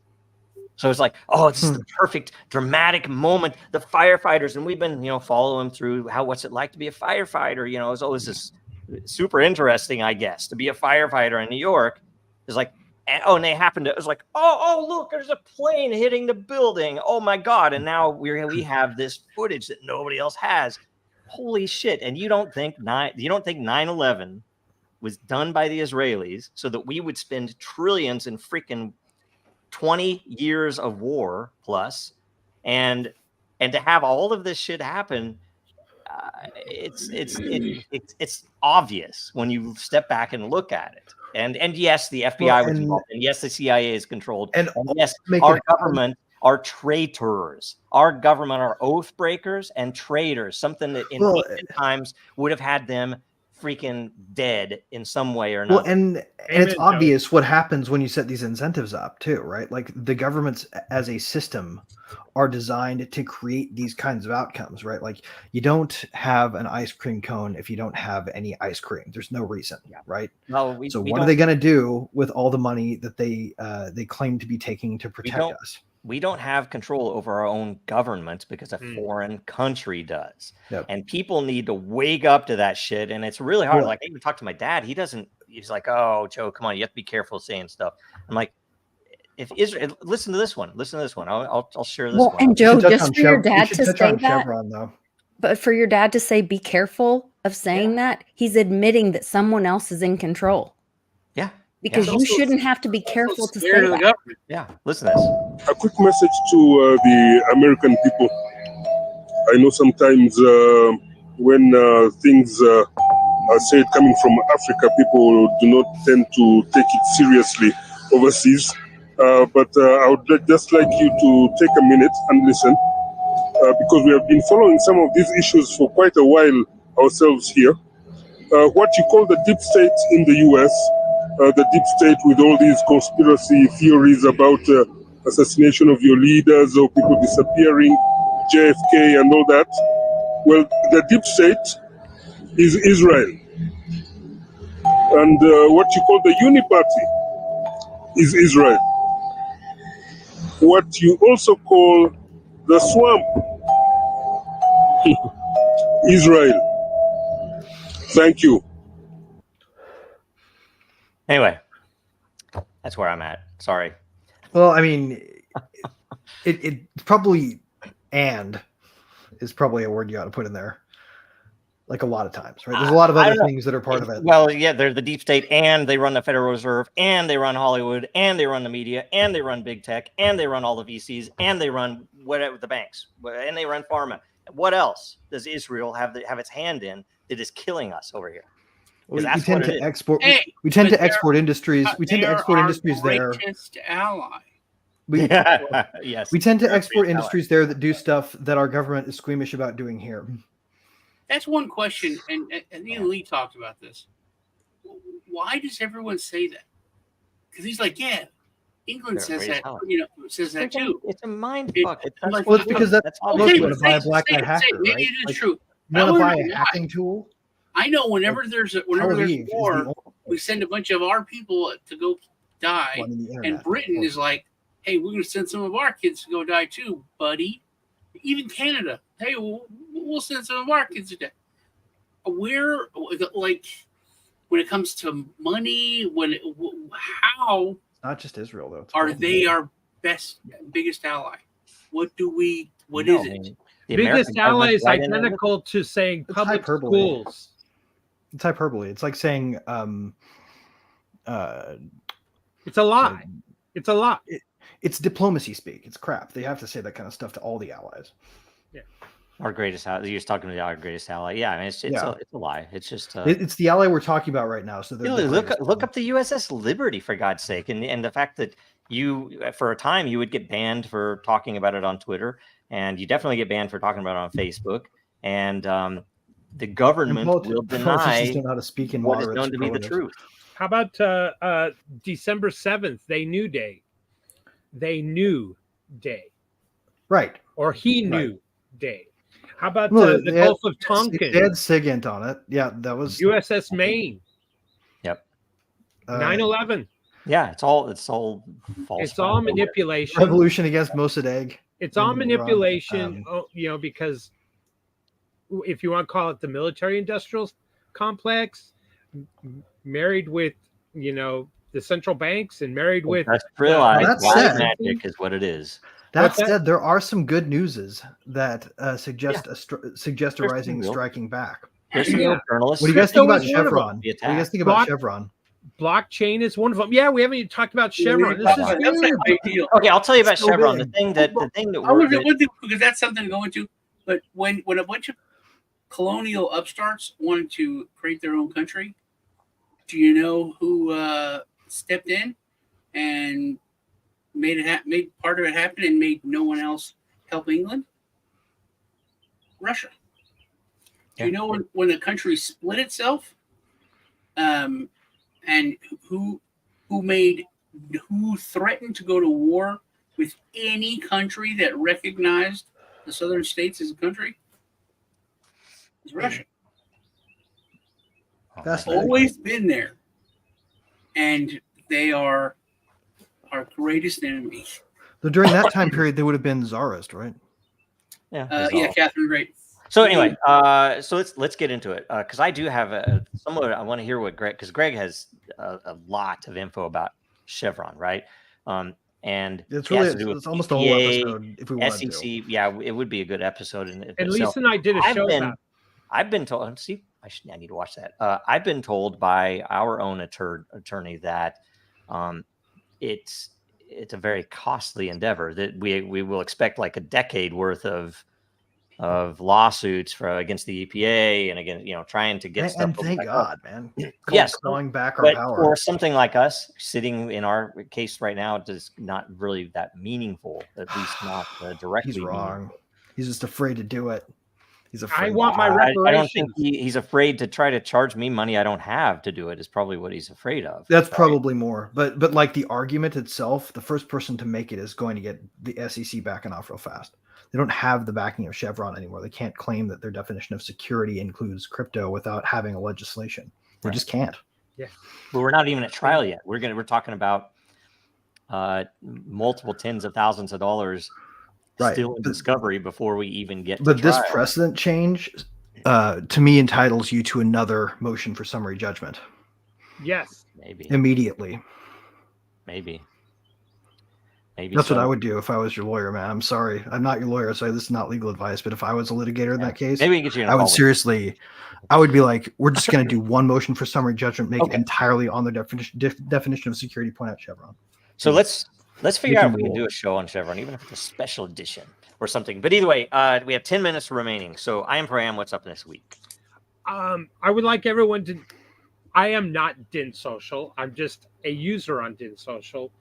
So it's like, oh, this is the perfect dramatic moment. The firefighters, and we've been, following through what's it like to be a firefighter. It's always this super interesting, I guess, to be a firefighter in New York. It's like, and they happened to, it was like, oh, look, there's a plane hitting the building. Oh my God. And now we have this footage that nobody else has. Holy shit. And you don't think 9/11 was done by the Israelis so that we would spend trillions in freaking 20 years of war plus, and to have all of this shit happen, it's obvious when you step back and look at it. And yes, the FBI was involved, and yes, the CIA is controlled, and yes, our government are traitors. Our government are oath breakers and traitors. Something that in ancient times would have had them freaking dead in some way or another. Well, and it's obvious what happens when you set these incentives up too, right? Like the governments as a system are designed to create these kinds of outcomes, right? Like you don't have an ice cream cone if you don't have any ice cream. There's no reason, right? No, so what are they going to do with all the money that they claim to be taking to protect us? We don't have control over our own government because a foreign country does. Yep. And people need to wake up to that shit. And it's really hard. Like I even talked to my dad. He's like, oh, Joe, come on. You have to be careful saying stuff. I'm like, if Israel, listen to this one. I'll share this one. And Joe, just for your dad to say that, Chevron, though. But for your dad to say, be careful of saying that, he's admitting that someone else is in control. Yeah. Because you shouldn't have to be careful to say that. Yeah, listen to this. A quick message to the American people. I know sometimes when things are said coming from Africa, people do not tend to take it seriously overseas. But I would just like you to take a minute and listen, because we have been following some of these issues for quite a while ourselves here. What you call the deep state in the U.S., the deep state with all these conspiracy theories about assassination of your leaders or people disappearing, JFK and all that. Well, the deep state is Israel. And what you call the Uniparty is Israel. What you also call the swamp, Israel. Thank you. Anyway, that's where I'm at. Sorry. Well, I mean, it probably, and is probably a word you ought to put in there. like a lot of times, right? There's a lot of other things that are part of it. Well, yeah, they're the deep state, and they run the Federal Reserve, and they run Hollywood, and they run the media, and they run big tech, and they run all the VCs, and they run the banks, and they run pharma. What else does Israel have its hand in that is killing us over here? We tend to export. We tend to export industries. We tend to export industries there. Greatest ally. Yes. We tend to export industries there that do stuff that our government is squeamish about doing here. That's one question, and Ian Lee talked about this. Why does everyone say that? Because he's like, yeah, England says that, says that too. It's a mind fuck. It's because that's all. Okay, you want to buy a black hat hacker, maybe right? it is true. You want to buy a hacking tool? I know whenever there's war, we send a bunch of our people to go die, and Britain is like, hey, we're going to send some of our kids to go die too, buddy. Even Canada, hey, we'll send some of our kids to die. Where, like, when it comes to money, how? It's not just Israel though. Are they our biggest ally? What is it? Biggest ally is identical to saying public schools. It's hyperbole. It's like saying it's a lie. It's a lie. It's diplomacy speak. It's crap. They have to say that kind of stuff to all the allies. Yeah. Our greatest ally. You're talking about our greatest ally. Yeah, I mean, it's a lie. It's just it's the ally we're talking about right now. So look up the USS Liberty, for God's sake, and the fact that you, for a time, you would get banned for talking about it on Twitter, and you definitely get banned for talking about it on Facebook, and the government will deny don't know how to speak in what is known to be the truth. How about December 7th? They knew day. Right. Or he knew day. How about the Gulf of Tonkin? They had SIGINT on it. Yeah, that was USS Maine. Yep. 9/11. Yeah, it's all false. It's all manipulation. Revolution against Mossadegh. It's all manipulation. Because if you want to call it the military-industrial complex, married with the central banks and married with magic is what it is. That said, there are some good newses that suggest a rising striking back. There's some journalists. What do you guys think about Chevron? What do you guys think about Chevron? Blockchain is one of them. Yeah, we haven't even talked about Chevron. This is a big deal. Okay, I'll tell you about Chevron. The thing that because that's something to go into. But when a bunch of colonial upstarts wanted to create their own country, do you know who stepped in and made part of it happen and made no one else help England? Russia. Do you know when the country split itself? And who threatened to go to war with any country that recognized the southern states as a country? It's Russia. That's always been there. And they are our greatest enemy. So during that time period, they would have been Tsarist, right? Yeah. Catherine Great. So anyway, so let's get into it because I do have I want to hear what because Greg has a lot of info about Chevron, right? And it's really it's almost a whole episode if we want SEC, to. Yeah, it would be a good episode. And Lisa and I did a show about. I've been told. See, I need to watch that. I've been told by our own attorney that it's a very costly endeavor that we will expect like a decade worth of lawsuits against the EPA and again, trying to get stuff. And thank God, man. Yes, clawing back our power. For something like us sitting in our case right now, it's not really that meaningful. At least not directly. He's wrong. Meaningful. He's just afraid to do it. He's afraid. I want my reparations. I don't think he's afraid to try to charge me money I don't have to do it. Is probably what he's afraid of. That's probably more. But like the argument itself, the first person to make it is going to get the SEC backing off real fast. They don't have the backing of Chevron anymore. They can't claim that their definition of security includes crypto without having a legislation. They just can't. Yeah, but we're not even at trial yet. We're talking about multiple tens of thousands of dollars still in discovery before we even get. But to this trial. precedent change, to me, entitles you to another motion for summary judgment. Yes, maybe immediately. Maybe. Maybe That's so. what I would do if I was your lawyer, man. I'm sorry. I'm not your lawyer, so this is not legal advice. But if I was a litigator in that case, maybe we can get you in a I would call with- seriously, I would be like, we're just going to do one motion for summary judgment, make it Okay. entirely on the definition of security, point out Chevron. So let's figure out if we can roll. do a show on Chevron, even if it's a special edition or something. But either way, we have 10 minutes remaining. So I am Pram. What's up this week? I would like everyone to. I am not DIN Social. I'm just a user on DIN Social,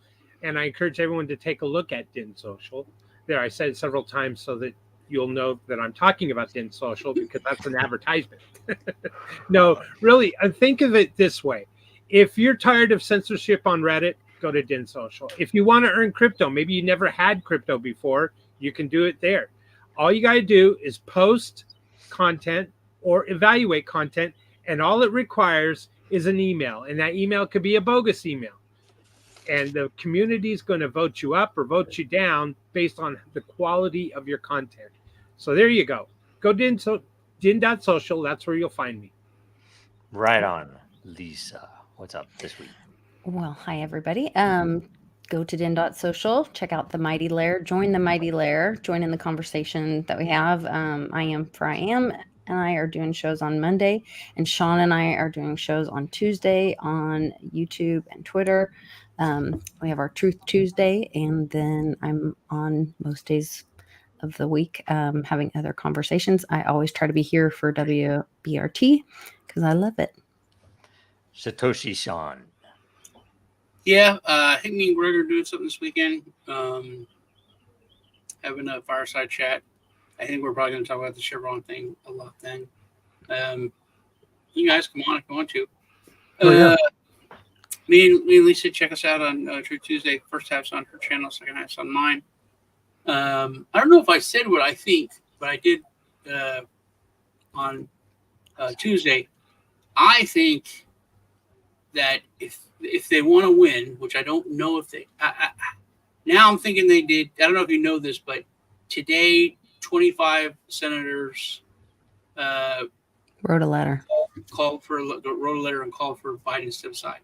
and I encourage everyone to take a look at DIN Social. There, I said it several times so that you'll know that I'm talking about DIN Social because that's an advertisement. No, really, think of it this way: if you're tired of censorship on Reddit, go to DIN Social. If you want to earn crypto, maybe you never had crypto before, you can do it there. All you got to do is post content or evaluate content, and all it requires is an email, and that email could be a bogus email, and the community is going to vote you up or vote you down based on the quality of your content. So there you go. Go din.social. That's where you'll find me. Right on. Lisa, what's up this week? Well, hi, everybody. Go to din.social, check out the Mighty Lair, join the Mighty Lair, join in the conversation that we have. I am and I are doing shows on Monday, and Sean and I are doing shows on Tuesday on YouTube and Twitter. We have our Truth Tuesday, and then I'm on most days of the week having other conversations. I always try to be here for WBRT because I love it. Satoshi Sean. Yeah, I think me and Greg are doing something this weekend. Having a fireside chat. I think we're probably going to talk about the Chevron thing a lot then. You guys come on if you want to. Me and Lisa, check us out on True Tuesday. First half's on her channel, second half's on mine. I don't know if I said what I think, but I did on Tuesday. I think that if they want to win, which I don't know if they now I'm thinking they did. I don't know if you know this, but today 25 senators wrote a letter, wrote a letter and called for Biden to step aside.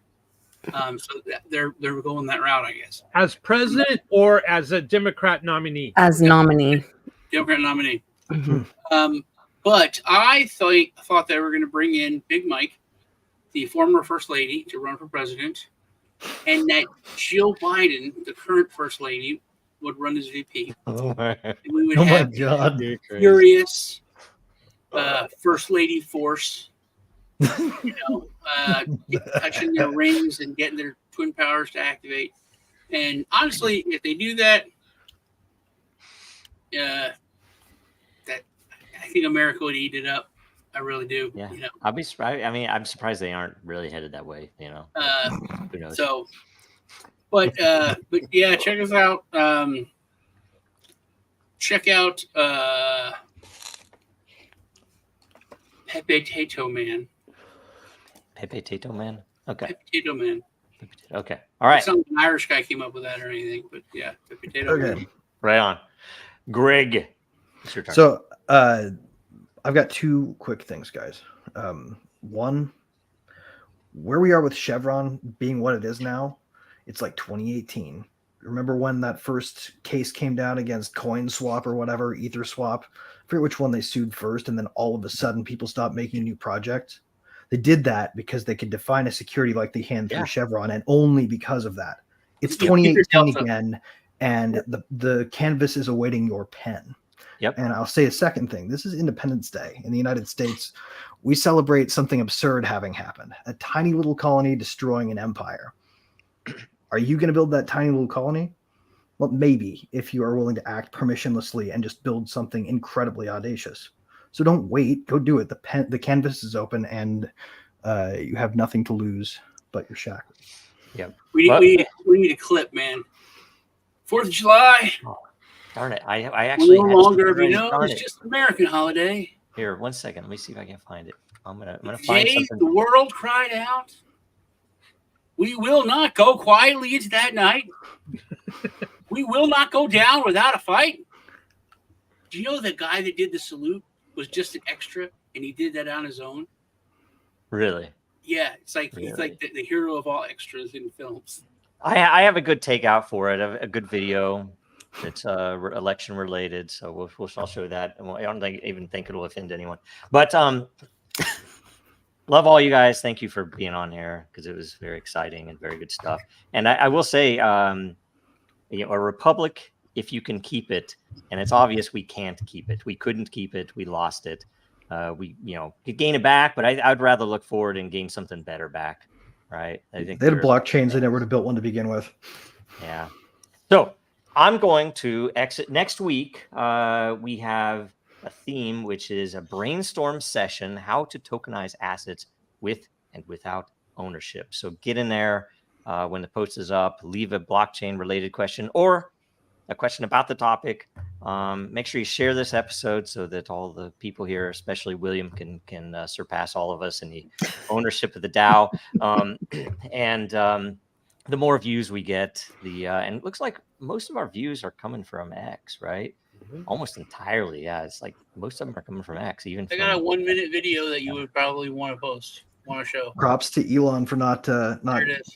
So they're going that route, I guess. As president or as a Democrat nominee? As nominee. Democrat nominee. Mm-hmm. But I thought they were going to bring in Big Mike, the former First Lady, to run for president, and that Jill Biden, the current First Lady, would run as VP. And we would have God. furious First Lady force, touching their rings and getting their twin powers to activate. And honestly, if they do that, that I think America would eat it up. I really do. Yeah, I'll be surprised. I mean, I'm surprised they aren't really headed that way. Who knows? So, but yeah, check us out. Check out Pepe Tato Man. Pepe Tato Man. Okay. Pepe Tato Man. Okay. All right. Some Irish guy came up with that or anything, but yeah, Pepe Tato Man. Right on. Greg, it's your turn. So I've got two quick things, guys. One, where we are with Chevron being what it is now, it's like 2018. Remember when that first case came down against CoinSwap or whatever, EtherSwap? I forget which one they sued first, and then all of a sudden people stopped making new projects. They did that because they could define a security like they hand through Chevron, and only because of that. It's 2018 again, and the canvas is awaiting your pen. Yep. And I'll say a second thing. This is Independence Day in the United States. We celebrate something absurd having happened. A tiny little colony destroying an empire. Are you going to build that tiny little colony? Well, maybe, if you are willing to act permissionlessly and just build something incredibly audacious. So don't wait. Go do it. The canvas is open, and you have nothing to lose but your shackles. Yep. We need a clip, man. 4th of July. Oh, darn it. I actually no longer, it's just an American holiday. Here, 1 second. Let me see if I can find it. I'm gonna find something. something. The world cried out. We will not go quietly into that night. We will not go down without a fight. Do you know the guy that did the salute was just an extra, and he did that on his own? Really? Yeah, it's like he's like the hero of all extras in films. I have a good takeout for it, a good video. It's election related, so I'll show that. I don't even think it'll offend anyone. But love all you guys. Thank you for being on here because it was very exciting and very good stuff. And I will say, a republic, if you can keep it, and it's obvious we can't keep it. We couldn't keep it. We lost it. We could gain it back, but I'd rather look forward and gain something better back. Right? I think they had blockchains. They never would have built one to begin with. Yeah. So I'm going to exit next week. We have a theme, which is a brainstorm session, how to tokenize assets with and without ownership. So get in there when the post is up, leave a blockchain related question or a question about the topic. Make sure you share this episode so that all the people here, especially William, can surpass all of us in the ownership of the DAO. The more views we get, and it looks like most of our views are coming from X, right? Almost entirely, yeah. It's like most of them are coming from X. Even I got a 1-minute video that you would probably want to show. Props to Elon for not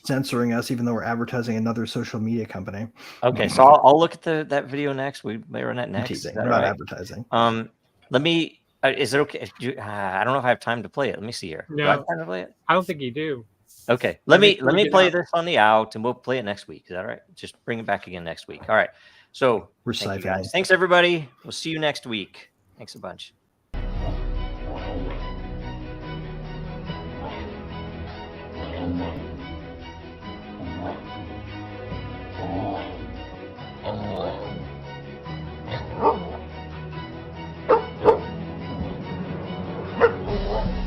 censoring us, even though we're advertising another social media company. Okay, so I'll look at that video next. We may run that next. We're not advertising. Let me. Is it okay? I don't know if I have time to play it. Let me see here. No, do I have time to play it? I don't think you do. Okay, let me play this on the out, and we'll play it next week. Is that all right? Just bring it back again next week. All right. So thank you guys. Thanks everybody. We'll see you next week. Thanks a bunch. Oh.